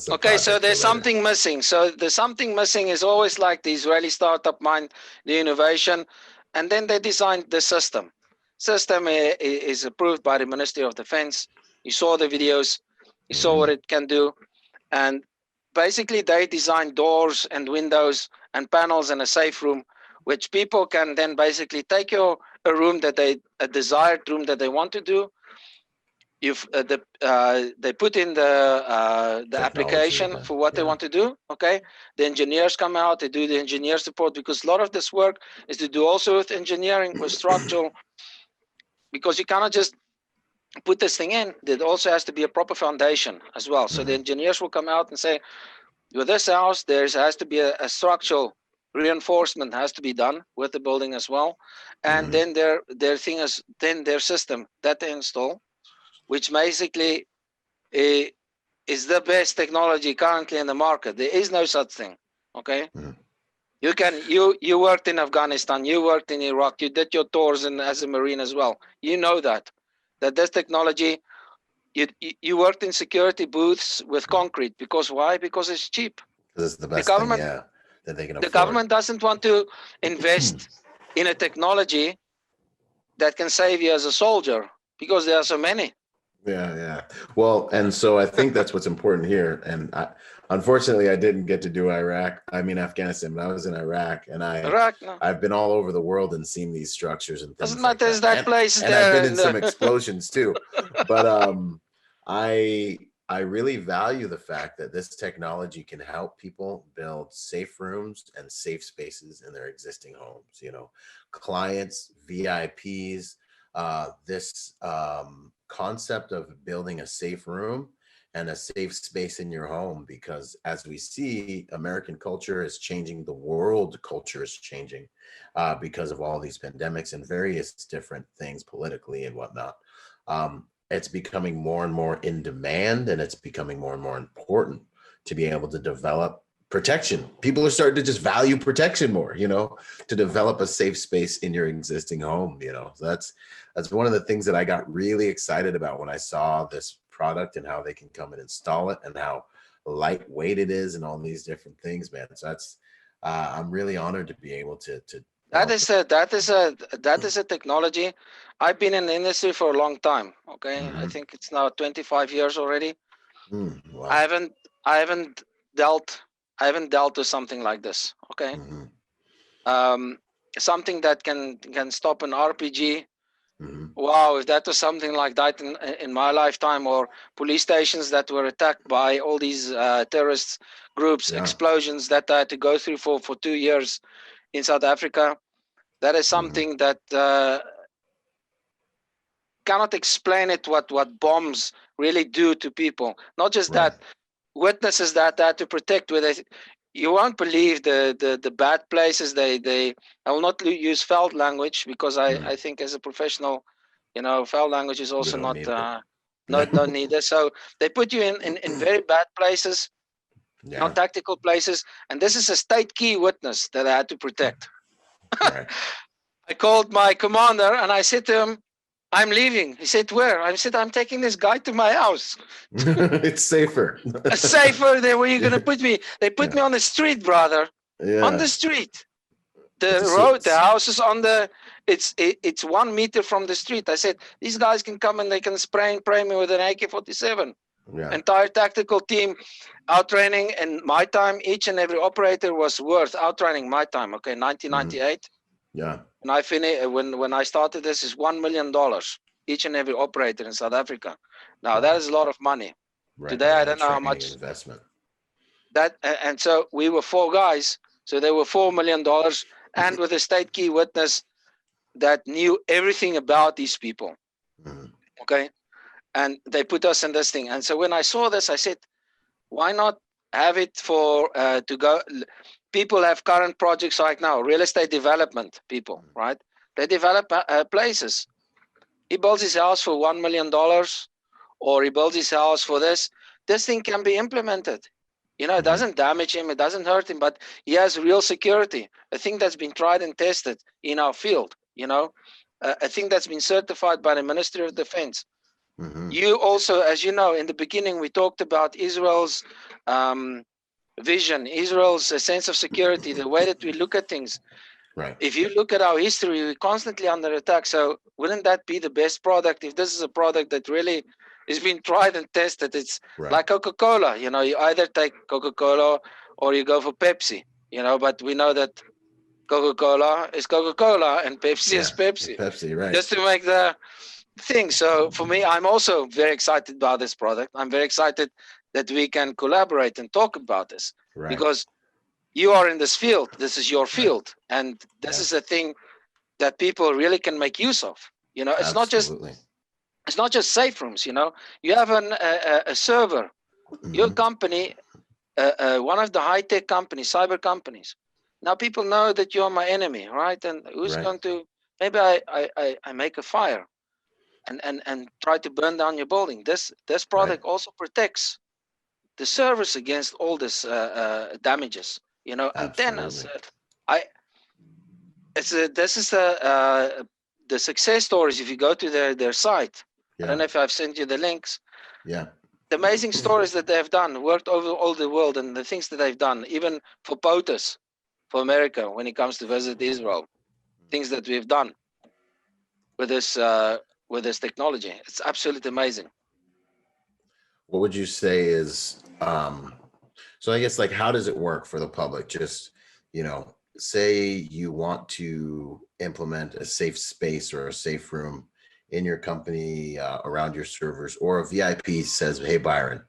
C: Okay, so there's something missing. So the something missing is always like the Israeli startup mind, the innovation, and then they designed the system. System is approved by the Ministry of Defense. You saw the videos. You saw what it can do. And basically they design doors and windows and panels in a safe room, which people can then basically take a room that a desired room that they want to do. They put in the application for what they want to do. Okay, the engineers come out, they do the engineer support, because a lot of this work is to do also with engineering, with structural, because you cannot just put this thing in. There also has to be a proper foundation as well. So the engineers will come out and say, with this house, there has to be a structural reinforcement has to be done with the building as well. And then their thing is, then their system that they install, which basically is the best technology currently in the market. There is no such thing. Okay. You worked in Afghanistan, you worked in Iraq, you did your tours as a Marine as well. You know that this technology, you worked in security booths with concrete. Because why? Because it's cheap.
B: This is the best thing, that they can afford.
C: The government doesn't want to invest in a technology that can save you as a soldier, because there are so many.
B: Yeah. Well, and so I think that's what's important here. And unfortunately, I didn't get to do Afghanistan, but I was in Iraq, and I've been all over the world and seen these structures and things.
C: Doesn't matter, there's that place
B: and
C: there.
B: I've been in some explosions too. But I really value the fact that this technology can help people build safe rooms and safe spaces in their existing homes. You know, clients, VIPs, this concept of building a safe room and a safe space in your home, because as we see, American culture is changing, the world culture is changing because of all these pandemics and various different things politically and whatnot. It's becoming more and more in demand, and it's becoming more and more important to be able to develop protection. People are starting to just value protection more, to develop a safe space in your existing home, So that's one of the things that I got really excited about when I saw this product and how they can come and install it and how lightweight it is and all these different things, man. So that's I'm really honored to be able to
C: that is a technology. I've been in the industry for a long time. Okay. I think it's now 25 years already.
B: Wow.
C: I haven't dealt with something like this. Okay. Something that can stop an RPG. Wow, if that was something like that in my lifetime, or police stations that were attacked by all these terrorist groups, explosions that I had to go through for 2 years in South Africa, that is something that cannot explain it, what bombs really do to people. Not just that, witnesses that had to protect with. You won't believe the bad places I will not use foul language, because I think as a professional, foul language is also not needed. So they put you in very bad places, on tactical places. And this is a state key witness that I had to protect.
A: Right.
C: I called my commander and I said to him, I'm leaving. He said, where? I said, I'm taking this guy to my house.
A: It's safer.
C: Safer than where you're going to put me. They put me on the street, brother.
A: Yeah.
C: On the street. The road, the house is on the, it's 1 meter from the street. I said, these guys can come and they can spray and pray me with an AK-47.
A: Yeah.
C: Entire tactical team out training. And my time, each and every operator was worth out training my time. Okay, 1998.
A: Yeah.
C: And I finished when I started this is $1 million each and every operator in South Africa. Now that is a lot of money.
A: Right.
C: Today I don't know how much
A: investment.
C: That and so we were 4 guys, so there were $4 million, and with a state key witness that knew everything about these people. Okay, and they put us in this thing. And so when I saw this, I said, why not have it for to go? People have current projects like now, real estate development people, right? They develop places. He builds his house for $1 million, or he builds his house for this. This thing can be implemented. You know, it doesn't damage him, it doesn't hurt him, but he has real security. A thing that's been tried and tested in our field, you know, a thing that's been certified by the Ministry of Defense. You also, as you know, in the beginning, we talked about Israel's vision, Israel's sense of security, the way that we look at things.
A: Right.
C: If you look at our history, we're constantly under attack. So wouldn't that be the best product if this is a product that really is being tried and tested? It's like Coca-Cola. You know, you either take Coca-Cola or you go for Pepsi, you know, but we know that Coca-Cola is Coca-Cola and Pepsi is Pepsi.
A: Pepsi, right.
C: Just to make the thing. So for me, I'm also very excited about this product. I'm very excited that we can collaborate and talk about this because you are in this field. This is your field. And this is a thing that people really can make use of. You know, it's not just safe rooms, you know. You have a server. Your company, one of the high-tech companies, cyber companies. Now people know that you're my enemy, right? And who's going to, maybe I make a fire and try to burn down your building. This product also protects the servers against all this damages, you know. Antennas. This is the success stories. If you go to their site, I don't know if I've sent you the links.
A: Yeah.
C: The amazing stories that they've done, worked over all the world, and the things that they've done, even for POTUS, for America, when it comes to visit Israel, things that we've done with this technology. It's absolutely amazing.
A: What would you say is, so I guess, like, how does it work for the public? Just, you know, say you want to implement a safe space or a safe room in your company around your servers, or a VIP says, hey, Byron,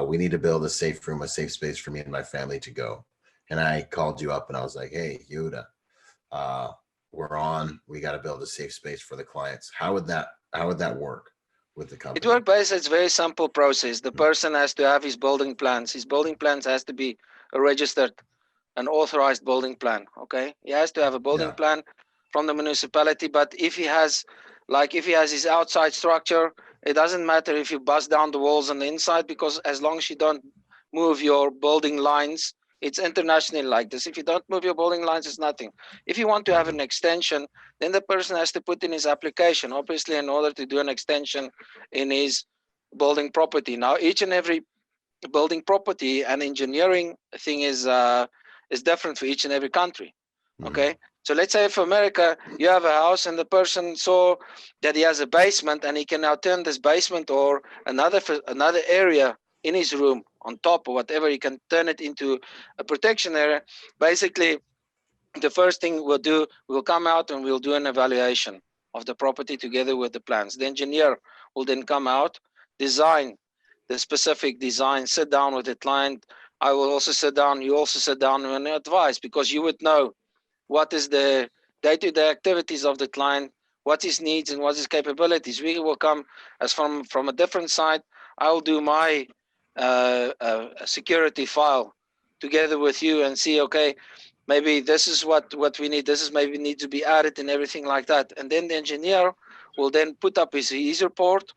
A: we need to build a safe room, a safe space for me and my family to go. And I called you up and I was like, hey, Yehuda, we got to build a safe space for the clients. How would that work with the company?
C: It works based. It's a very simple process. The person has to have his building plans. His building plans has to be a registered, an authorized building plan. Okay, he has to have a building plan from the municipality. But if he has his outside structure, it doesn't matter if you bust down the walls on the inside, because as long as you don't move your building lines, it's internationally like this. If you don't move your building lines, it's nothing. If you want to have an extension, then the person has to put in his application, obviously, in order to do an extension in his building property. Now, each and every building property and engineering thing is different for each and every country. Okay. So let's say for America, you have a house and the person saw that he has a basement and he can now turn this basement or another area in his room on top or whatever, he can turn it into a protection area. Basically, the first thing we'll do, we'll come out and we'll do an evaluation of the property together with the plans. The engineer will then come out, design the specific design, sit down with the client. I will also sit down, you also sit down and advise, because you would know what is the day-to-day activities of the client, what his needs and what his capabilities. We will come as from a different side. I'll do my security file together with you and see, okay, maybe this is what we need. This is maybe need to be added and everything like that. And then the engineer will then put up his report.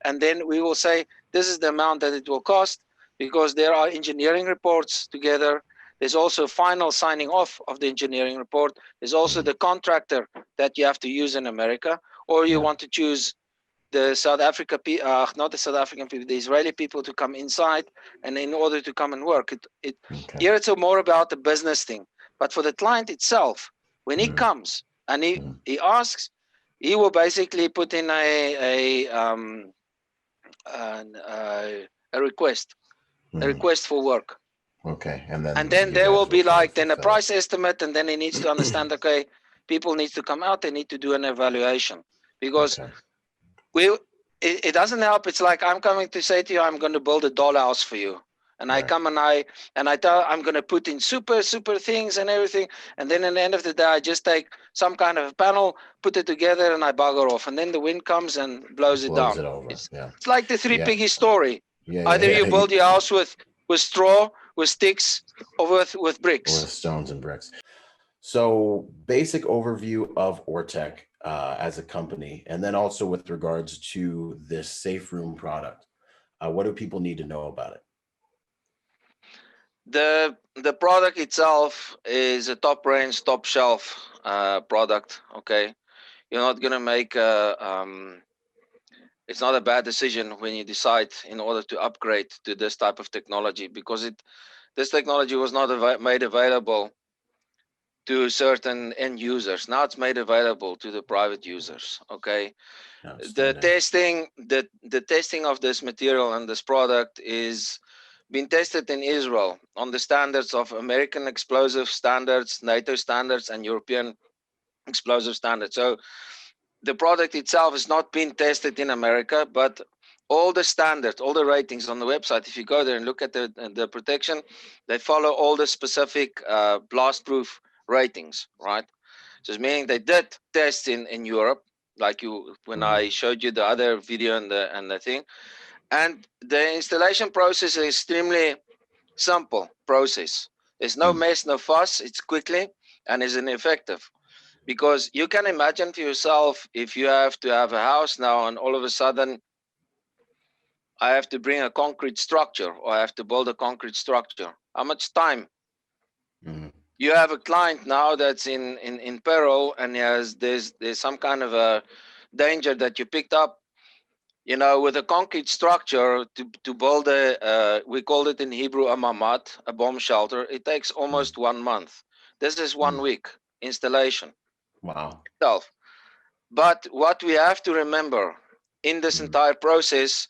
C: And then we will say, this is the amount that it will cost. because there are engineering reports together. There's also final signing off of the engineering report. There's also the contractor that you have to use in America, or you want to choose the South Africa, not the South African people, the Israeli people to come inside, and in order to come and work. Here it's more about the business thing. But for the client itself, when he comes and he asks, he will basically put in a request for work.
A: Okay,
C: and then there will be like then a price estimate, and then he needs to understand, okay, people need to come out, they need to do an evaluation, because it doesn't help. It's like I'm coming to say to you, I'm going to build a dollhouse for you, and I come and I tell I'm going to put in super things and everything, and then at the end of the day I just take some kind of a panel, put it together, and I bugger off, and then the wind comes and blows it down. It's like the Three Piggies story. Either you build your house with straw, with sticks, or with bricks.
B: With stones and bricks. So basic overview of Ortec as a company, and then also with regards to this safe room product. What do people need to know about it?
C: The product itself is a top range, top shelf product. Okay, you're not gonna make it's not a bad decision when you decide in order to upgrade to this type of technology, because this technology was not made available to certain end users. Now it's made available to the private users. Okay, the testing of this material and this product is been tested in Israel on the standards of American explosive standards, NATO standards, and European explosive standards. So the product itself has not been tested in America, but all the standards, all the ratings on the website, if you go there and look at the protection, they follow all the specific blast-proof ratings, right? So it's meaning they did tests in Europe, like when I showed you the other video and the thing. And the installation process is extremely simple process. There's no mess, no fuss. It's quickly and is ineffective. Because you can imagine for yourself, if you have to have a house now and all of a sudden I have to bring a concrete structure, or I have to build a concrete structure. How much time? You have a client now that's in peril, and there's some kind of a danger that you picked up. You know, with a concrete structure to build we called it in Hebrew a mamad, a bomb shelter. It takes almost 1 month. This is 1 week installation.
B: Wow.
C: But what we have to remember in this entire process,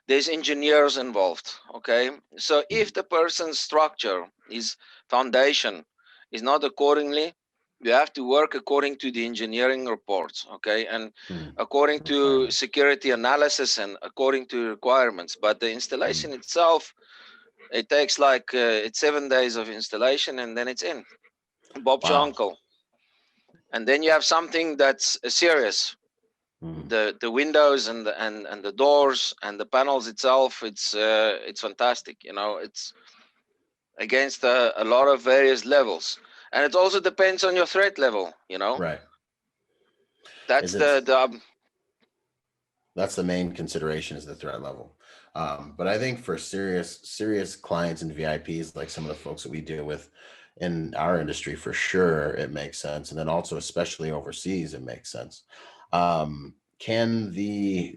C: there's engineers involved. Okay, so if the person's structure, his foundation, is not accordingly, you have to work according to the engineering reports, okay, and according to security analysis and according to requirements. But the installation itself, it takes like it's 7 days of installation, and then it's in. Bob's your uncle. And then you have something that's serious. The windows and the doors and the panels itself, it's fantastic. You know, it's against a lot of various levels. And it also depends on your threat level, you know.
B: Right.
C: That's
B: that's the main consideration, is the threat level. But I think for serious clients and VIPs, like some of the folks that we deal with in our industry, for sure, it makes sense. And then also, especially overseas, it makes sense. Can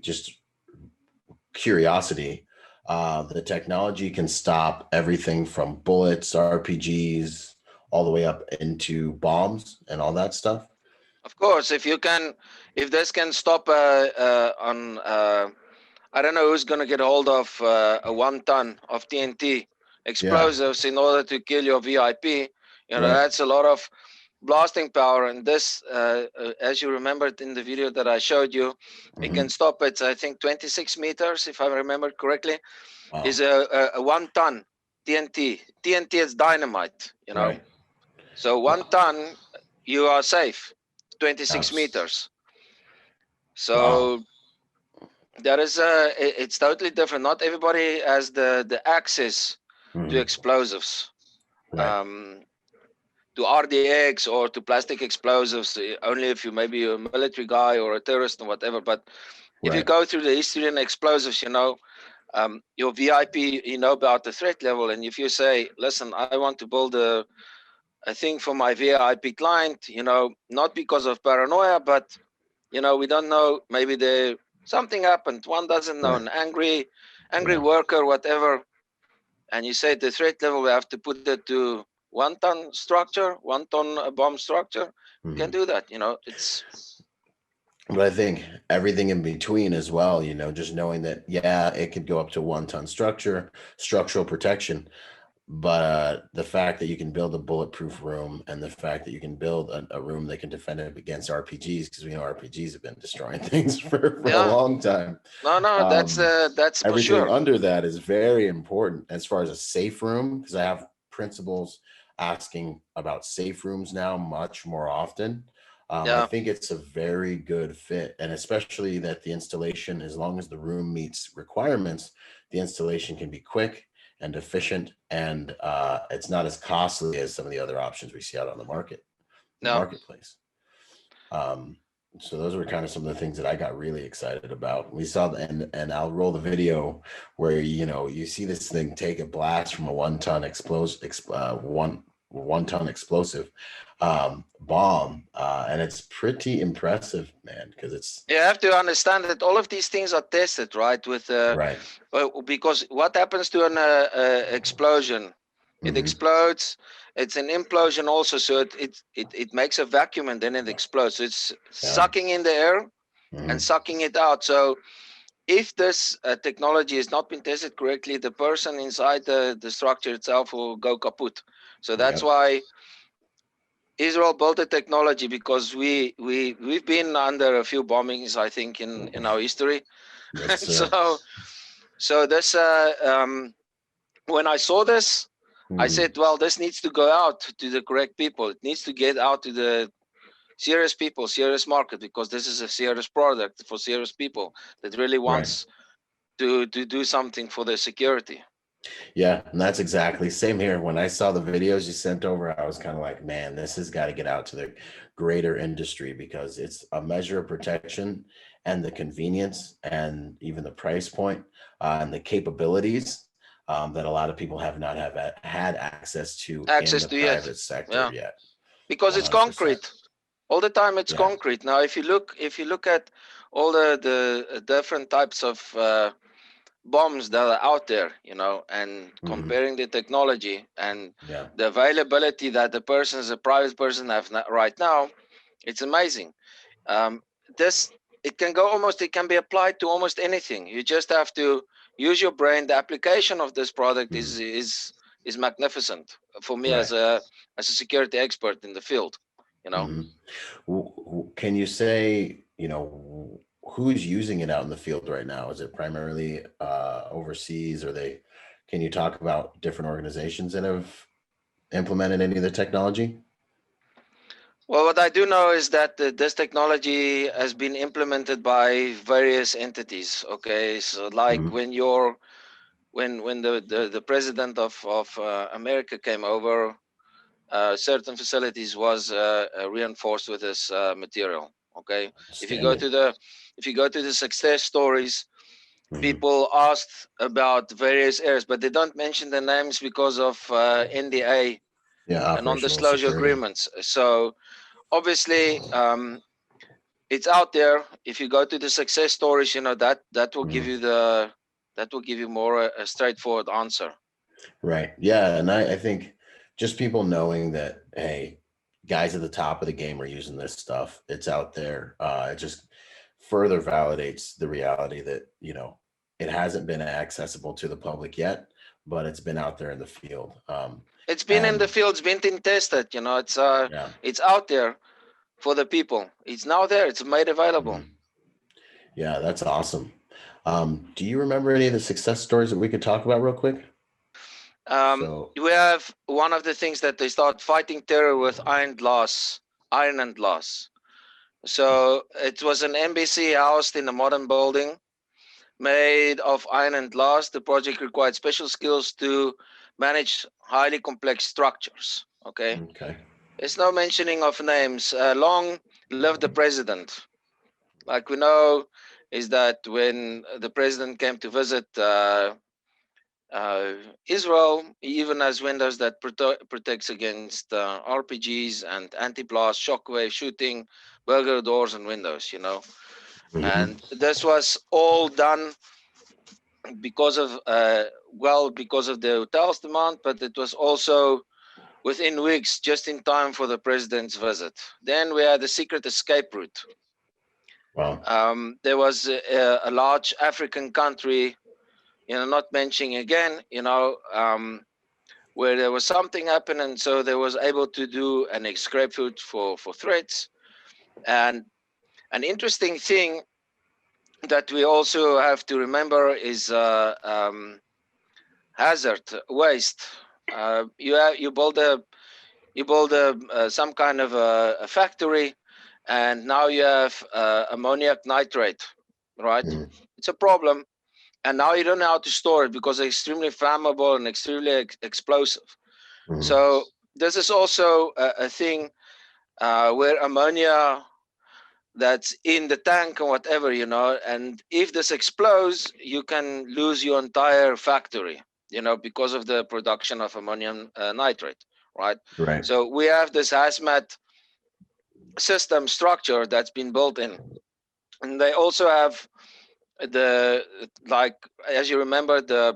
B: just curiosity, the technology can stop everything from bullets, RPGs, all the way up into bombs and all that stuff?
C: Of course, if this can stop I don't know who's going to get hold of a 1 ton of TNT explosives in order to kill your VIP. You know, that's a lot of blasting power. And this, as you remembered in the video that I showed you, it can stop at, I think, 26 meters, if I remember correctly, is a 1 ton TNT. TNT is dynamite, you know. So 1 ton, you are safe, 26 meters. So there is it's totally different. Not everybody has the access to explosives, to RDX or to plastic explosives. Only if you maybe a military guy or a terrorist or whatever. But if you go through the history and explosives, you know, your VIP, you know about the threat level. And if you say, listen, I want to build a thing for my VIP client, not because of paranoia, but, we don't know, maybe something happened. One doesn't know, an angry worker, whatever. And you say the threat level, we have to put it to 1 ton structure, 1 ton bomb structure. You can do that,
B: But I think everything in between as well, just knowing that, it could go up to 1 ton structural protection. But the fact that you can build a bulletproof room and the fact that you can build a room that can defend it against RPGs, because we know RPGs have been destroying things for a long time.
C: No, that's for
B: everything
C: sure.
B: Under that is very important as far as a safe room, because I have principals asking about safe rooms now much more often. I think it's a very good fit, and especially that the installation, as long as the room meets requirements, the installation can be quick and efficient, and it's not as costly as some of the other options we see out on the marketplace. So those were kind of some of the things that I got really excited about. We saw, and I'll roll the video where you see this thing take a blast from a 1 ton explosive bomb, and it's pretty impressive, man, because it's.
C: You have to understand that all of these things are tested, right? With because what happens to an explosion? It explodes. It's an implosion also, so it makes a vacuum and then it explodes. So it's sucking in the air and sucking it out. So if this technology has not been tested correctly, the person inside the structure itself will go kaput. So that's why Israel built a technology, because we've been under a few bombings, I think, in our history.
B: Yes,
C: so this when I saw this, I said, well, this needs to go out to the correct people. It needs to get out to the serious people, serious market, because this is a serious product for serious people that really wants to do something for their security.
B: Yeah, and that's exactly same here. When I saw the videos you sent over, I was kind of like, man, this has got to get out to the greater industry, because it's a measure of protection, and the convenience, and even the price point, and the capabilities that a lot of people have not had access to in the private sector yet.
C: Because 100%. It's concrete. All the time it's concrete. Now, if you look at all the different types of bombs that are out there, and comparing the technology and the availability that the person as a private person have right now, it's amazing. It can be applied to almost anything. You just have to use your brain. The application of this product is magnificent for me as a security expert in the field.
B: Can you say, who's using it out in the field right now? Is it primarily overseas, or can you talk about different organizations that have implemented any of the technology?
C: Well, what I do know is that this technology has been implemented by various entities. Okay, so like when the president of America came over, certain facilities was reinforced with this material. Okay, if you go to the success stories, people asked about various areas, but they don't mention the names because of NDA, non-disclosure agreements. So obviously, it's out there. If you go to the success stories, that will give you more a straightforward answer.
B: Right. Yeah, and I think just people knowing that, hey, guys at the top of the game are using this stuff. It's out there. It just further validates the reality that, it hasn't been accessible to the public yet, but it's been out there in the field.
C: It's been in the field. It's been tested. It's out there for the people. It's now there. It's made available.
B: Yeah, that's awesome. Do you remember any of the success stories that we could talk about real quick?
C: We have one of the things that they start fighting terror with iron and glass. So it was an embassy housed in a modern building made of iron and glass. The project required special skills to manage highly complex structures. Okay. There's no mentioning of names. Long live the president. Like we know, is that when the president came to visit Israel, he even has windows that protects against RPGs and anti-blast, shockwave shooting, burglar doors and windows, you know.
B: Mhm.
C: And this was all done because of because of the hotel's demand, but it was also within weeks, just in time for the president's visit. Then we had the secret escape route.
B: Wow.
C: There was a large African country, you know, not mentioning again, you know, where there was something happening, so they was able to do an escape route for threats. And an interesting thing that we also have to remember is hazard waste. You build some kind of a factory, and now you have ammonium nitrate, right?
B: Mhm.
C: It's a problem, and now you don't know how to store it because it's extremely flammable and extremely explosive.
B: Mhm.
C: So this is also a thing where ammonia that's in the tank or whatever, you know, and if this explodes, you can lose your entire factory, you know, because of the production of ammonium nitrate, right?
B: Right.
C: So we have this hazmat system structure that's been built in, and they also have the, like, as you remember, the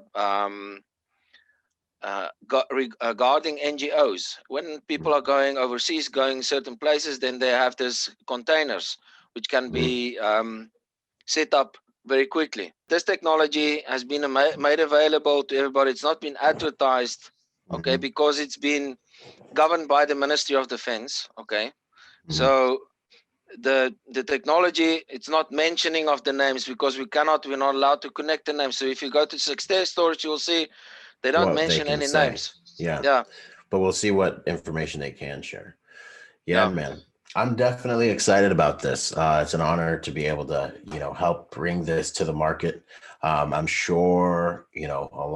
C: regarding NGOs, when people are going overseas, going certain places, then they have these containers which can be set up very quickly. This technology has been made available to everybody. It's not been advertised, okay,
B: Mhm.
C: because it's been governed by the Ministry of Defense, okay.
B: Mhm.
C: So the technology, it's not mentioning of the names because we're not allowed to connect the names. So if you go to success storage, you'll see they don't
B: What they
C: mention
B: can
C: any
B: say.
C: names.
B: Yeah.
C: Yeah.
B: But we'll see what information they can share. Yeah,
C: Yeah.
B: man. I'm definitely excited about this. It's an honor to be able to, help bring this to the market. I'm sure, a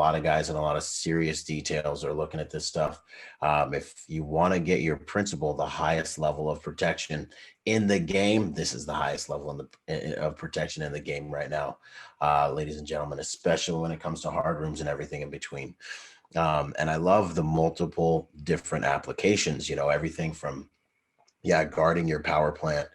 B: lot of guys and a lot of serious details are looking at this stuff. If you want to get your principal the highest level of protection in the game, this is the highest level of protection in the game right now, ladies and gentlemen, especially when it comes to hard rooms and everything in between. And I love the multiple different applications, everything from guarding your power plant,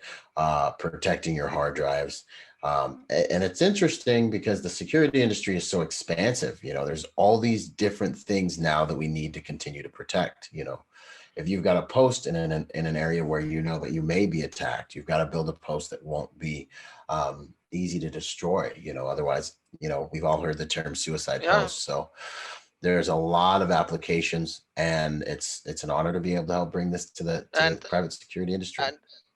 B: protecting your hard drives. And it's interesting because the security industry is so expansive. There's all these different things now that we need to continue to protect. If you've got a post in an area where you know that you may be attacked, you've got to build a post that won't be easy to destroy. Otherwise, we've all heard the term suicide
C: Yeah.
B: post. So there's a lot of applications, and it's an honor to be able to help bring this to the
C: And
B: private security industry.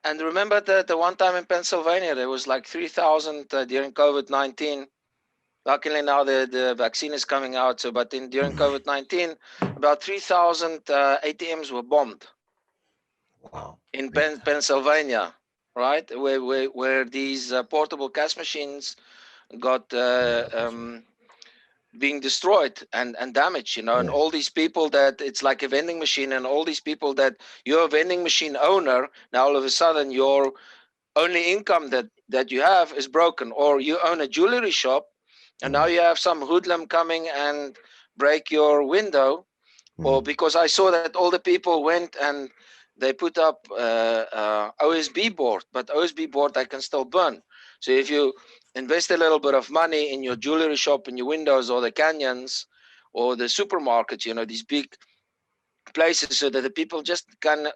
C: and remember that the one time in Pennsylvania there was like 3,000 during COVID-19. Luckily now the vaccine is coming out. So, but during COVID-19, about 3,000 ATMs were bombed.
B: Wow.
C: In Pennsylvania, right, where these portable cash machines got being destroyed and damaged, and all these people that it's like a vending machine, and all these people that you're a vending machine owner, now all of a sudden your only income that you have is broken. Or you own a jewelry shop, and now you have some hoodlum coming and break your window. Or because I saw that all the people went and they put up OSB board, but OSB board I can still burn. So if you invest a little bit of money in your jewelry shop, in your windows, or the canyons, or the supermarkets, these big places, so that the people just can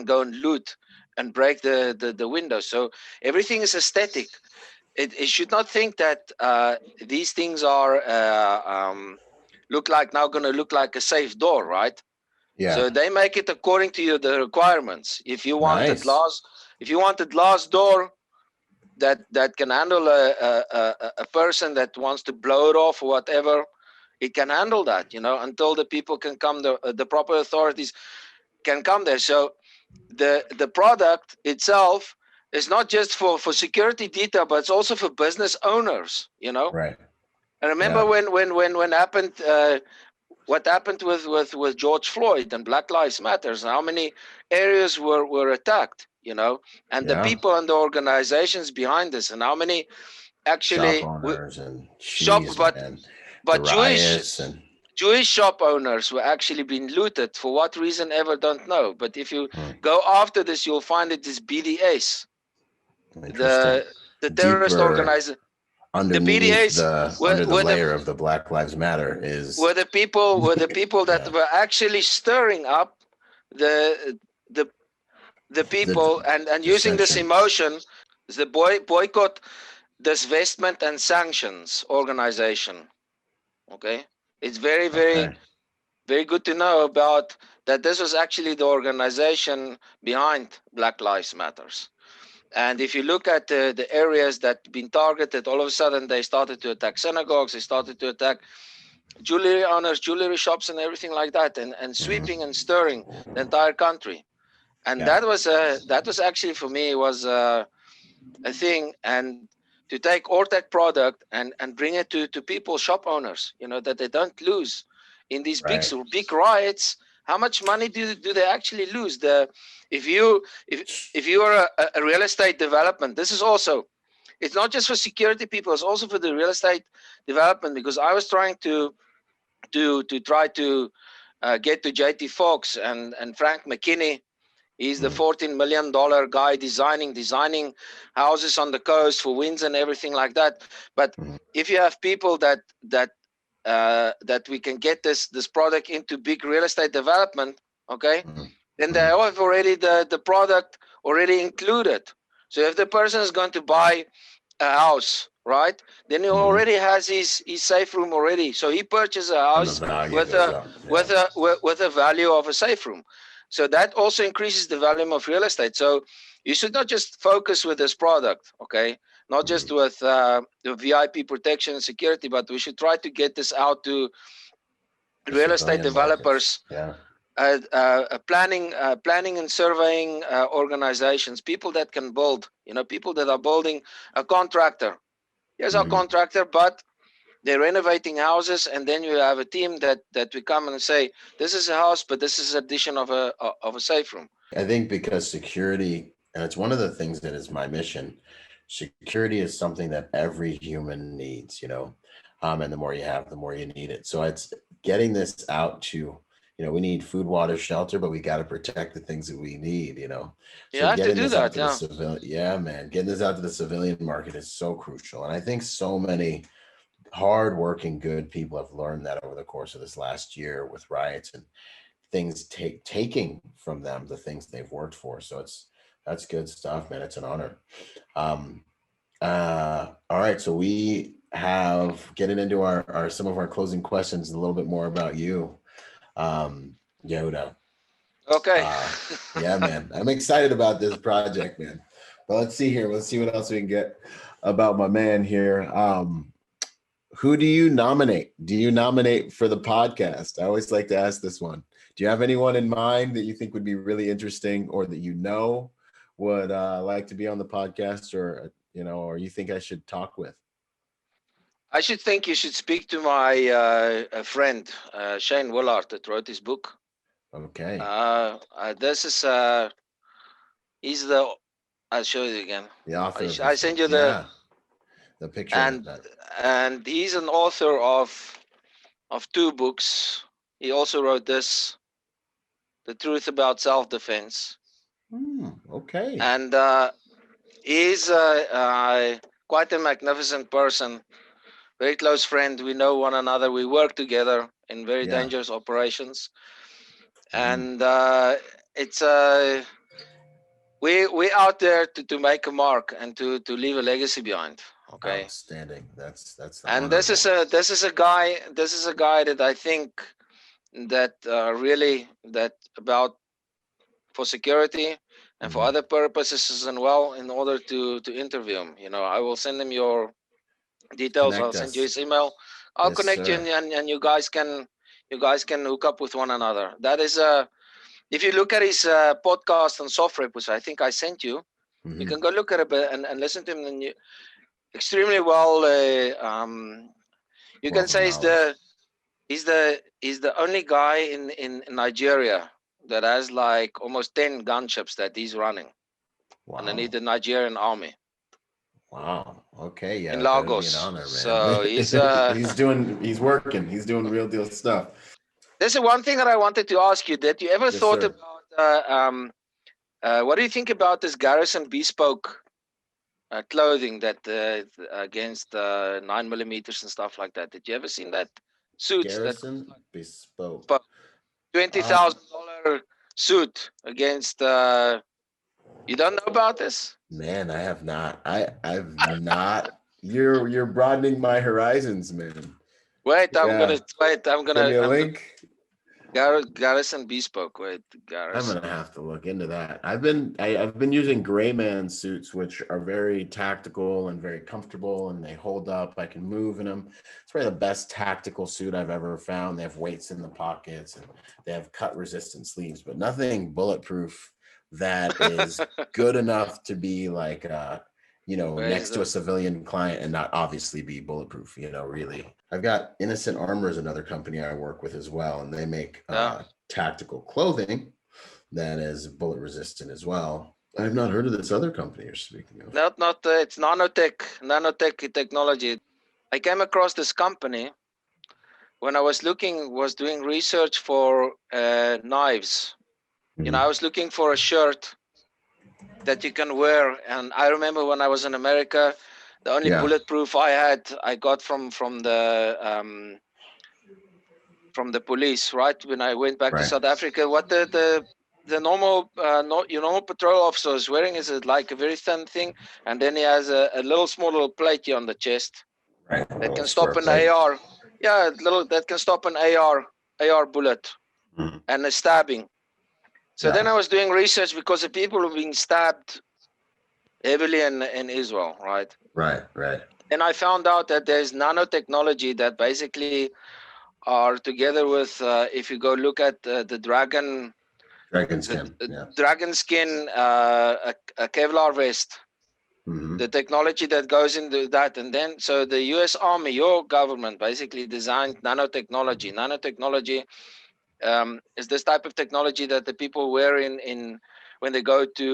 C: go and loot and break the windows. So everything is aesthetic. It should not think that these things are going to look like a safe door, right?
B: Yeah.
C: So they make it according to the requirements. If you wanted
B: Nice.
C: glass door that can handle a person that wants to blow it off or whatever, it can handle that, until the people can come, the proper authorities can come there. So the product itself is not just for security detail, but it's also for business owners,
B: Right.
C: And remember when happened what happened with George Floyd and Black Lives Matters, and how many areas were attacked, and the people and the organizations behind this, and how many actually
B: shop owners and
C: shop,
B: jeez, man, the
C: but
B: riots and
C: Jewish shop owners were actually being looted for what reason ever, don't know. But if you
B: hmm,
C: go after this, you'll find it is BDS,
B: interesting.
C: the terrorist
B: Deeper
C: organizer. The
B: underneath
C: BDS
B: the
C: were,
B: under the
C: were the
B: layer of the Black Lives Matter is
C: were the people that
B: yeah
C: were actually stirring up the the the
B: the
C: people and using this
B: dissension.
C: emotion. The boycott, divestment and sanctions organization. Okay, it's very
B: Okay,
C: very good to know about that. This was actually the organization behind Black Lives Matters. And if you look at the areas that been targeted, all of a sudden they started to attack synagogues, they started to attack jewelry owners, jewelry shops, and everything like that, and
B: hmm,
C: sweeping and stirring the entire country. And
B: yeah,
C: that was actually for me was a thing, and to take Ortec product and bring it to people, shop owners, that they don't lose in these
B: right.
C: big riots. How much money do they actually lose? If you if you are a real estate development, this is also, it's not just for security people, it's also for the real estate development, because I was trying to get to JT Fox and Frank McKinney. He's the
B: Mm,
C: $14 million guy designing houses on the coast for winds and everything like that. But
B: mm,
C: if you have people that we can get this product into big real estate development, okay,
B: mm,
C: then they
B: mm,
C: have already the product already included. So if the person is going to buy a house, right, then he
B: mm.
C: already has his safe room already. So he purchased a
B: And the
C: house
B: value
C: with
B: goes
C: a
B: up. Yeah.
C: with a value of a safe room. So that also increases the value of real estate. So you should not just focus with this product, okay, not just
B: Mm.
C: with the VIP protection and security, but we should try to get this out to
B: The
C: real estate
B: civilian markets.
C: developers,
B: Yeah.
C: planning and surveying organizations, people that can build, people that are building, a contractor. Here's our
B: Hmm.
C: contractor, but they're renovating houses, and then you have a team that we come and say, this is a house, but this is addition of a safe room.
B: I think because security, and it's one of the things that is my mission. Security is something that every human needs, and the more you have, the more you need it. So it's getting this out to, we need food, water, shelter, but we got to protect the things that we need.
C: You
B: So
C: have to
B: getting
C: do
B: this out
C: that,
B: to the
C: yeah.
B: civilian, yeah, man, getting this out to the civilian market is so crucial. And I think so many hardworking, good people have learned that over the course of this last year with riots and things taking from them the things they've worked for. So that's good stuff, man. It's an honor. Um, all right, so we have getting into our some of our closing questions, a little bit more about you, Yehuda.
C: Okay.
B: Yeah, man, I'm excited about this project, man. But let's see here. Let's see what else we can get about my man here. Who do you nominate? Do you nominate for the podcast? I always like to ask this one. Do you have anyone in mind that you think would be really interesting, or that would like to be on the podcast, or or you think I should talk with?
C: I should think you should speak to my friend Shane Willard that wrote this book.
B: Okay.
C: This is he's the. I'll show you again.
B: The author of
C: I
B: this
C: send
B: book.
C: you
B: Yeah. The picture of
C: and
B: that.
C: and he's an author of two books. He also wrote this, The Truth About Self-Defense,
B: Okay.
C: and he's quite a magnificent person, very close friend. We know one another. We work together in very
B: Yeah.
C: dangerous operations,
B: Mm.
C: and it's we out there to make a mark and to leave a legacy behind. Okay,
B: Outstanding. That's
C: and
B: honorable.
C: this is a guy that I think that really that about for security and for
B: Mhm.
C: other purposes as well, in order to interview him. I will send him your details. I'll
B: Connect
C: send you
B: us.
C: his email. I'll
B: Yes,
C: connect you,
B: sir.
C: and you guys can hook up with one another. That is if you look at his podcast and software, which I think I sent you, you
B: Hmm.
C: can go look at it and listen to him. And extremely well. You can
B: Wealth of
C: say
B: knowledge.
C: he's the only guy in Nigeria that has like almost 10 gunships that he's running underneath
B: Wow.
C: the Nigerian army.
B: Wow. Okay. Yeah.
C: in
B: That'd be an
C: Lagos.
B: honor,
C: So
B: man.
A: he's working. He's doing real deal stuff.
C: there's one thing that I wanted to ask you. Did you ever
A: Yes,
C: thought
A: sir.
C: about what do you think about this Garrison bespoke clothing that against 9mm and stuff like that? Did you ever seen that suits that
B: Garrison Bespoke. Um,
C: $20,000 suit against? You don't know about this?
B: man, I have not. I've not. You're broadening my horizons, man.
C: Wait, I'm
B: Yeah. Send me a
C: gonna
B: link.
C: Garrison bespoke. Wait,
B: I'm
C: Garrison.
B: gonna have to look into that. I've been using gray man suits, which are very tactical and very comfortable, and they hold up. I can move in them. It's probably the best tactical suit I've ever found. They have weights in the pockets and they have cut resistant sleeves, but nothing bulletproof that is good enough to be like
C: Where is
B: next to a
C: it?
B: civilian client and not obviously be bulletproof, really. I've got Innocent Armor is another company I work with as well, and they make
C: Yeah.
B: tactical clothing that is bullet resistant as well. I have not heard of this other company you're speaking of.
C: Not it's nanotech technology. I came across this company when I was doing research for knives. You know, I was looking for a shirt that you can wear, and I remember when I was in America, the only
B: Yeah.
C: bulletproof I got from the police, right? When I went back to
B: Right.
C: South Africa, what the normal your normal patrol officer is wearing is like a very thin thing, and then he has a little small little plate here on the chest
B: Right.
C: that
B: Oh,
C: can
B: square
C: stop an
B: plate.
C: AR. Yeah, little that can stop an AR bullet
B: Mhm.
C: and a stabbing. So
B: Yeah.
C: then I was doing research because the people were being stabbed heavily in Israel, right?
B: Right. Right.
C: And I found out that there's nanotechnology that basically are together with if you go look at the dragon
B: Dragon skin. Yeah.
C: dragon skin a Kevlar vest,
B: Mm-hmm.
C: the technology that goes into that, and then so the US Army, your government, basically designed nanotechnology. Nanotechnology is this type of technology that the people wear in when they go to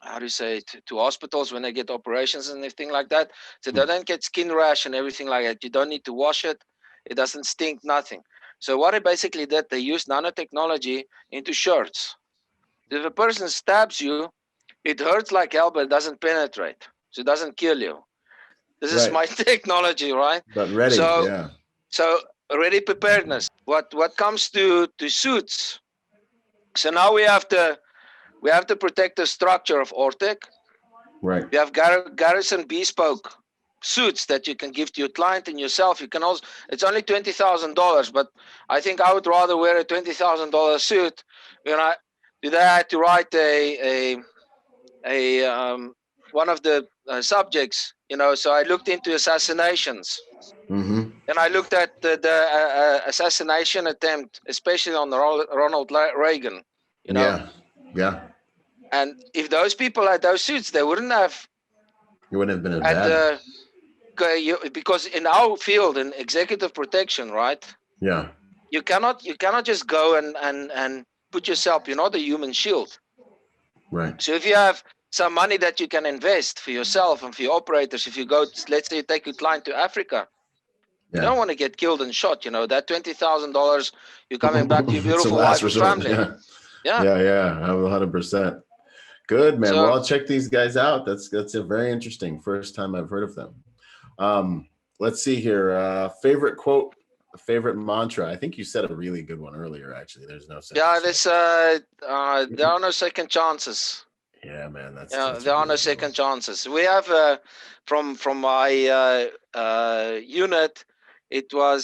C: how do you say to hospitals when they get operations and everything like that. So they don't get skin rash and everything like that. You don't need to wash it. It doesn't stink, nothing. So what it basically did, they used nanotechnology into shirts. If a person stabs you, it hurts like hell, but it doesn't penetrate. So it doesn't kill you. This is
B: Right.
C: my technology, right?
B: But ready.
C: So
B: Yeah.
C: so already preparedness. What comes to suits? So now we have to protect the structure of Ortec.
B: Right.
C: We have Garrison bespoke suits that you can give to your client and yourself. You can also, it's only $20,000, but I think I would rather wear a $20,000 suit. Did I had to write one of the subjects, so I looked into assassinations.
B: Mm-hmm.
C: And I looked at the assassination attempt, especially on Ronald Reagan,
B: Yeah. Yeah.
C: And if those people had those suits, they wouldn't have
B: It wouldn't have been as
C: had
B: bad.
C: because in our field in executive protection, right?
B: Yeah.
C: You cannot just go and put yourself. You're not a human shield.
B: Right.
C: So if you have some money that you can invest for yourself and for your operators, if you go, let's say you take your client to Africa, you don't want to get killed and shot. That $20,000, you're coming back to your
B: It's a
C: beautiful
B: last
C: wife and
B: resort.
C: family.
B: Yeah.
C: Yeah.
B: Yeah. I'm 100%. Good, man.
C: So,
B: Well, I'll check these guys out. That's a very interesting. First time I've heard of them. Let's see here. Favorite quote, favorite mantra. I think you said a really good one earlier. Actually, there's no second.
C: Yeah, this there are no second chances.
B: Yeah, man. That's
C: there are no second chances. We have from my unit, it was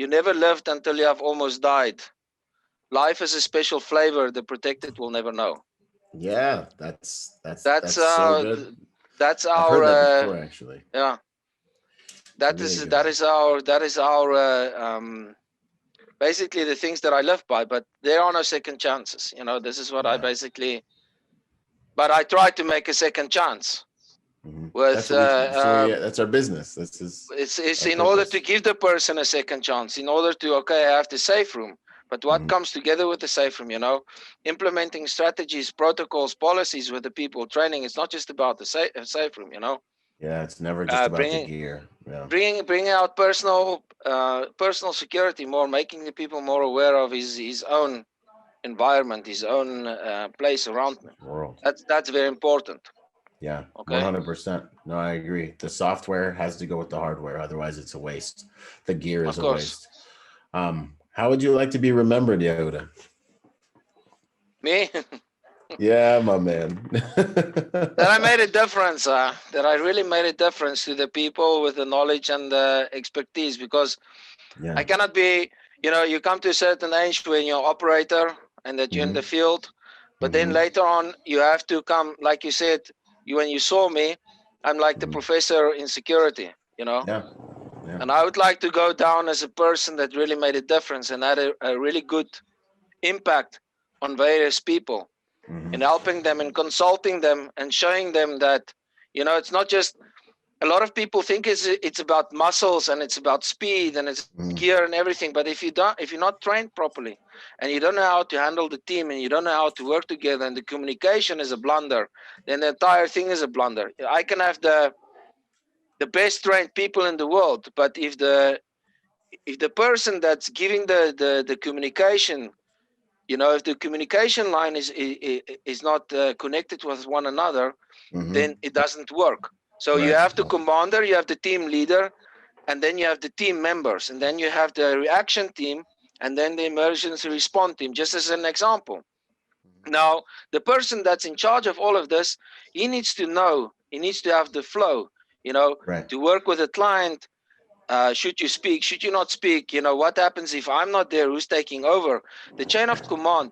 C: you never lived until you have almost died. Life is a special flavor the protected will never know.
B: Yeah, that's so good.
C: That's
B: I've
C: our
B: heard that before, actually.
C: yeah. That is our basically the things that I live by. But there are no second chances. This is what I basically. But I try to make a second chance.
B: Mm-hmm.
C: With
B: that's our business.
C: It's in order to give the person a second chance. In order to I have the safe room, But what comes together with the safe room, implementing strategies, protocols, policies with the people, training. It's not just about the safe room,
B: Yeah, it's never just about the gear. Yeah.
C: Bringing out personal security more, making the people more aware of his own environment, his own place around him.
B: World.
C: That's very important.
B: Yeah,
C: Okay.
B: 100%. No, I agree. The software has to go with the hardware, otherwise it's a waste. The gear is a waste. How would you like to be remembered, Yehuda?
C: Me?
B: Yeah, my man.
C: That I made a difference. That I really made a difference to the people with the knowledge and the expertise, because I cannot be, you come to a certain age when you're operator and that you're in the field, but then later on you have to come, like you said, when you saw me, I'm like the professor in security,
B: Yeah.
C: And I would like to go down as a person that really made a difference and had a really good impact on various people, and helping them and consulting them and showing them that, it's not just, a lot of people think it's about muscles and it's about speed and it's gear and everything. But if you're not trained properly and you don't know how to handle the team and you don't know how to work together and the communication is a blunder, then the entire thing is a blunder. I can have the best trained people in the world, but if the person that's giving the communication, if the communication line is not connected with one another, then it doesn't work. So you have the commander, you have the team leader, and then you have the team members, and then you have the reaction team, and then the emergency response team, just as an example. Now, the person that's in charge of all of this, he needs to know, he needs to have the flow, to work with a client. Should you speak? Should you not speak? What happens if I'm not there? Who's taking over? The chain of command,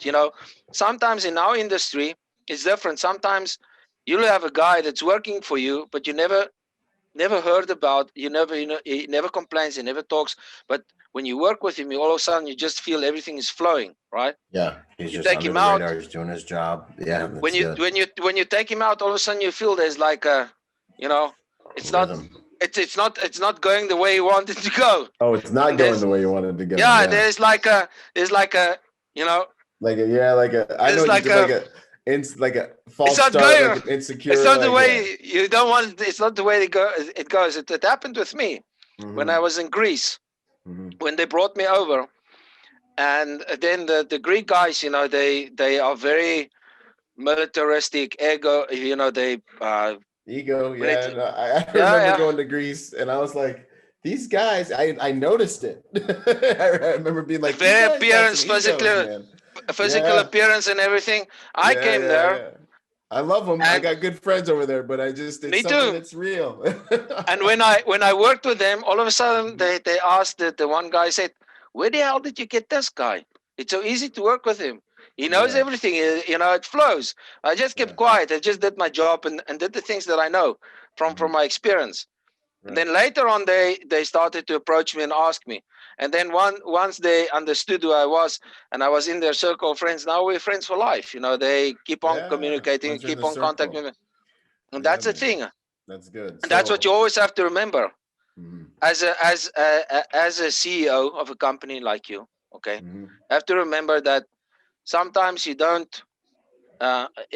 C: sometimes in our industry, it's different. Sometimes you'll have a guy that's working for you, but you never heard about, he never complains, he never talks. But when you work with him, all of a sudden you just feel everything is flowing, right?
B: Yeah, he's just under the radar, he's doing his job. Yeah,
C: when you take him out, all of a sudden you feel there's like a, it's
B: rhythm.
C: It's not going the way you want it to go.
B: Oh, it's not going the way you wanted to go.
C: Yeah, there's like a
B: like a I know like a false start, like an insecure.
C: It's not the way you don't want it. It's not the way it goes. It happened with me when I was in Greece, when they brought me over, and then the Greek guys, they are very militaristic, ego. They
B: ego. Yeah, I remember going to Greece, and I was like, these guys. I noticed it. I remember being like,
C: their appearance, physical appearance, and everything. I came there.
B: Yeah. I love them. I got good friends over there, but it's something that's real.
C: And when I worked with them, all of a sudden they asked the one guy, said, "Where the hell did you get this guy? It's so easy to work with him. He knows everything. It flows." I just kept quiet. I just did my job and did the things that I know from my experience. And then later on, they started to approach me and ask me. And then once they understood who I was, and I was in their circle of friends, now we're friends for life. They keep on communicating, keep on contacting me. And that's the thing.
B: That's good.
C: And that's what you always have to remember. As a CEO of a company like you, okay, have to remember that sometimes you don't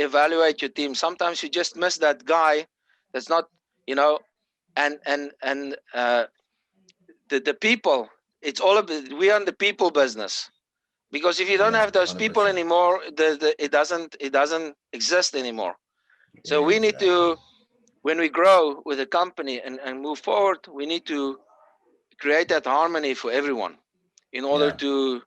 C: evaluate your team. Sometimes you just miss that guy that's not, and the people. It's all about, we are in the people business, because if you don't have those 100%. People anymore, it doesn't exist anymore. So we need to, when we grow with a company and move forward, we need to create that harmony for everyone in order to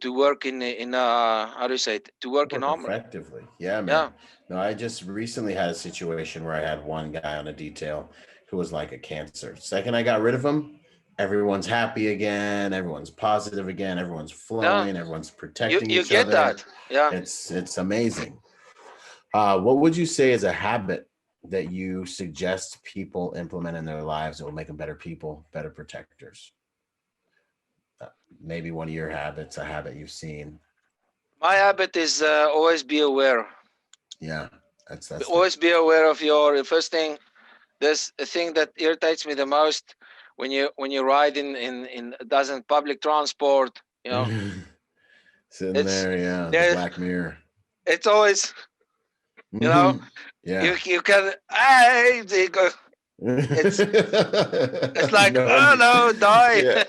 C: work in how do you say it? To work in harmony
B: effectively. Yeah, man. Yeah. No, I just recently had a situation where I had one guy on a detail who was like a cancer. Second I got rid of him, everyone's happy again, everyone's positive again, everyone's flowing, everyone's protecting each other. You get that.
C: Yeah.
B: It's amazing. What would you say is a habit that you suggest people implement in their lives that will make them better people, better protectors? Maybe one of your habits, a habit you've seen.
C: My habit is always be aware.
B: Yeah, that's
C: always be aware of your first thing. There's a thing that irritates me the most when you ride in a dozen public transport,
A: Sitting
C: It's
A: there, yeah, the
C: there.
A: Black Mirror.
C: It's always, you know,
A: Yeah.
C: you can. They go. It's like,
A: No
C: oh
A: one,
C: no, die.
A: yeah.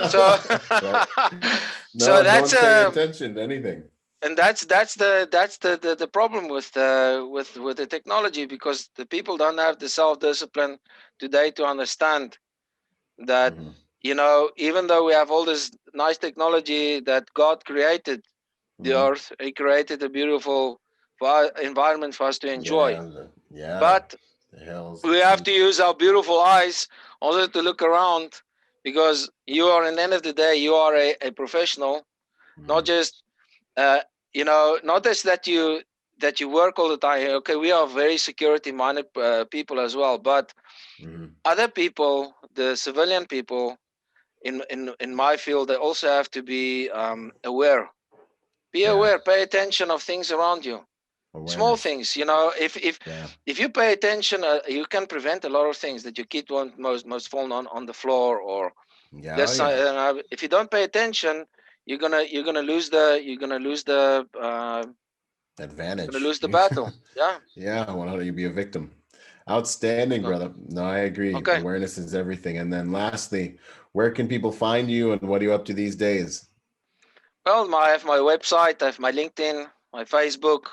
C: So,
A: Right.
C: so
A: No
C: that's
A: one's paying attention to anything.
C: and that's the problem with the technology, because the people don't have the self-discipline today to understand that,
A: Mhm.
C: even though we have all this nice technology that God created the
A: Mhm.
C: earth, He created a beautiful environment for us to enjoy,
A: Yeah,
C: but
A: the hills,
C: we
A: the
C: have to
A: beach.
C: use our beautiful eyes also to look around, because you are, in the end of the day, you are a professional, not
A: Mhm.
C: just not just that you work all the time. Okay, we are very security minded people as well, but
A: Mhm.
C: other people, the civilian people in my field, they also have to be aware. Be
A: Yeah,
C: aware, pay attention of things around you, small
A: awareness.
C: things.
A: Yeah,
C: If you pay attention, you can prevent a lot of things that your kid won't most fall on the floor, or
A: yeah, oh
C: there's
A: yeah.
C: if you don't pay attention, you're gonna
A: Advantage.
C: lose the battle. Yeah.
A: Yeah, 100. You be a victim. Outstanding,
C: So,
A: brother. No, I agree.
C: okay.
A: Awareness is everything. And then lastly, where can people find you and what are you up to these days?
C: Well, I have my website, I have my LinkedIn, my Facebook,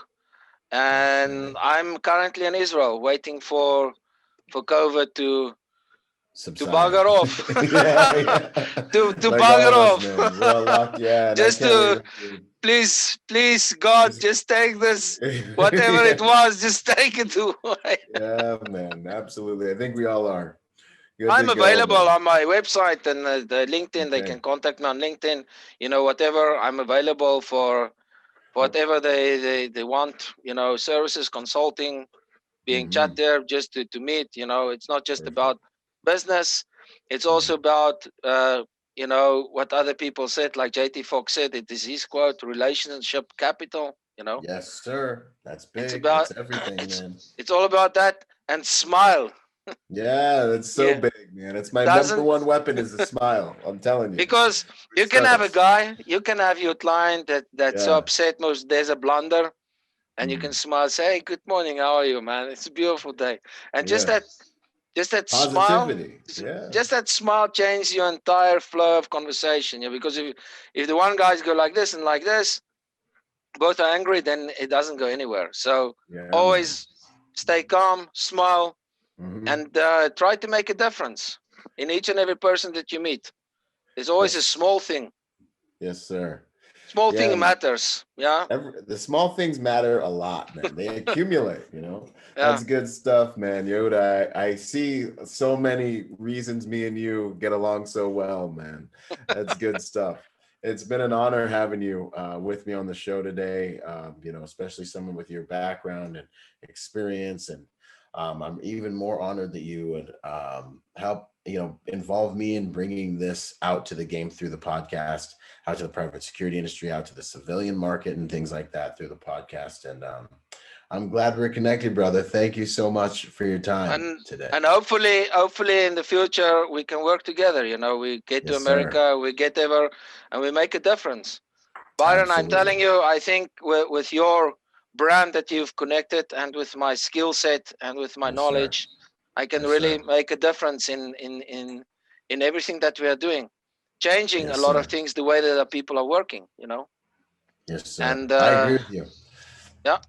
C: and
A: Outstanding.
C: I'm currently in Israel waiting for COVID to
A: Subside.
C: bugger off.
A: Yeah, yeah.
C: to
A: Like all
C: bugger
A: of us,
C: off.
A: man. We're all locked. Yeah, and I
C: Just
A: can't wait
C: to
A: until
C: please God,
A: just
C: just take this, whatever it
A: yeah.
C: was, just take it away.
A: Yeah, man. Absolutely. I think we all are. Good to
C: I'm
A: go,
C: available
A: man.
C: on my website and the LinkedIn. They
A: Okay.
C: can contact me on LinkedIn. Whatever. I'm available for whatever they want. Services, consulting, being chat
A: Hmm.
C: there just to meet. It's not just
A: Perfect.
C: about business. It's also
A: Mhm.
C: about what other people said, like JT Fox said. It is his quote: relationship capital.
A: Yes, sir. That's
C: It's
A: big.
C: about
A: That's everything,
C: it's
A: man.
C: it's all about that, and smile.
A: Yeah, that's so
C: Yeah,
A: big, man. It's my number
C: doesn't
A: one weapon is a smile. I'm telling you.
C: because
A: For
C: you can have a
A: startups.
C: guy, you can have your client that's so
A: Yeah.
C: upset most there's a blunder, and you can
A: Mhm.
C: smile, say, "Hey, good morning, how are you, man? It's a beautiful day," and just
A: Yeah.
C: that smile,
A: Positivity. Yeah.
C: just that smile changes your entire flow of conversation. Yeah, because if the one guys go like this and like this, both are angry, then it doesn't go anywhere. So
A: Yeah, man.
C: always stay calm, smile,
A: Hmm.
C: and try to make a difference in each and every person that you meet. There's always a
A: Yes.
C: small thing.
A: Yes, sir.
C: Small
A: Yeah.
C: thing matters. Yeah.
A: The small things matter a lot, man. They accumulate.
C: Yeah.
A: That's good stuff, man. Yoda, I see so many reasons me and you get along so well, man. That's good stuff. It's been an honor having you with me on the show today, especially someone with your background and experience. And I'm even more honored that you would help, involve me in bringing this out to the game through the podcast, out to the private security industry, out to the civilian market and things like that through the podcast. And I'm glad we're connected, brother. Thank you so much for your time
C: and
A: today.
C: and hopefully in the future we can work together. We get to
A: Yes, sir.
C: America, we get ever, and we make a difference. Byron, I'm telling
A: Absolutely.
C: you, I think with your brand that you've connected, and with my skill set and with my
A: Yes, sir.
C: knowledge, I can
A: Yes,
C: really
A: sir.
C: make a difference in everything that we are doing, changing a
A: Yes,
C: lot of
A: sir.
C: things, the way that our people are working.
A: Yes, sir.
C: And
A: I agree with you.
C: yeah.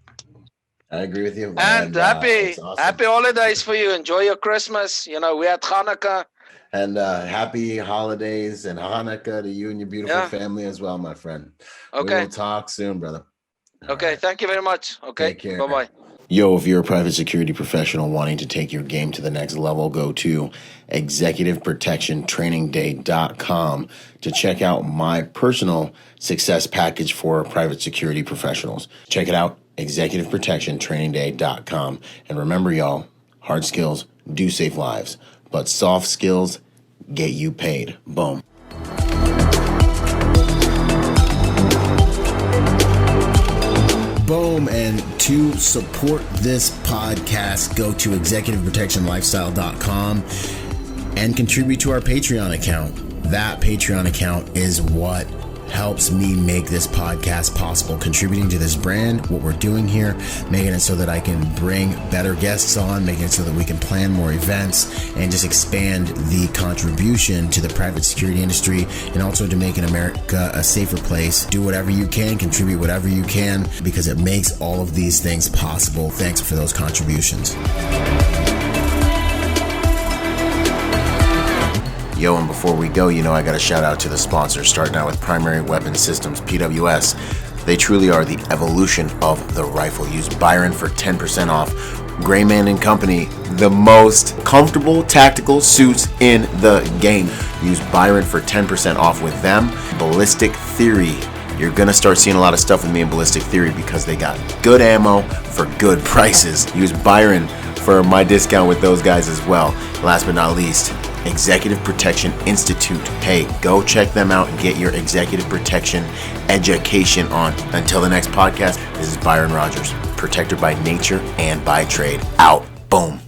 A: I agree with you.
C: And
A: And it's
C: happy
A: awesome.
C: holidays for you. Enjoy your Christmas. We had Hanukkah.
A: And happy holidays and Hanukkah to you and your beautiful
C: Yeah.
A: family as well, my friend. We
C: Okay.
A: will talk soon, brother. All
C: Okay.
A: right.
C: Thank you very much. Okay.
A: Take care.
C: Bye-bye.
B: Yo, if you're a private security professional wanting to take your game to the next level, go to executiveprotectiontrainingday.com to check out my personal success package for private security professionals. Check it out, executiveprotectiontrainingday.com. And remember, y'all, hard skills do save lives, but soft skills get you paid. Boom. Boom. And to support this podcast, go to executiveprotectionlifestyle.com and contribute to our Patreon account. That Patreon account is what helps me make this podcast possible, contributing to this brand, what we're doing here, making it so that I can bring better guests on, making it so that we can plan more events and just expand the contribution to the private security industry, and also to making America a safer place. Do whatever you can, contribute whatever you can, because it makes all of these things possible. Thanks for those contributions. Yo, and before we go, I got a shout out to the sponsors, starting out with Primary Weapon Systems, PWS. They truly are the evolution of the rifle. Use Byron for 10% off. Grayman & Company, the most comfortable tactical suits in the game. Use Byron for 10% off with them. Ballistic Theory. You're going to start seeing a lot of stuff with me in Ballistic Theory because they got good ammo for good prices. Use Byron for my discount with those guys as well. Last but not least, Executive Protection Institute. Hey, go check them out and get your executive protection education on. Until the next podcast, this is Byron Rogers, protector by nature and by trade. Out. Boom.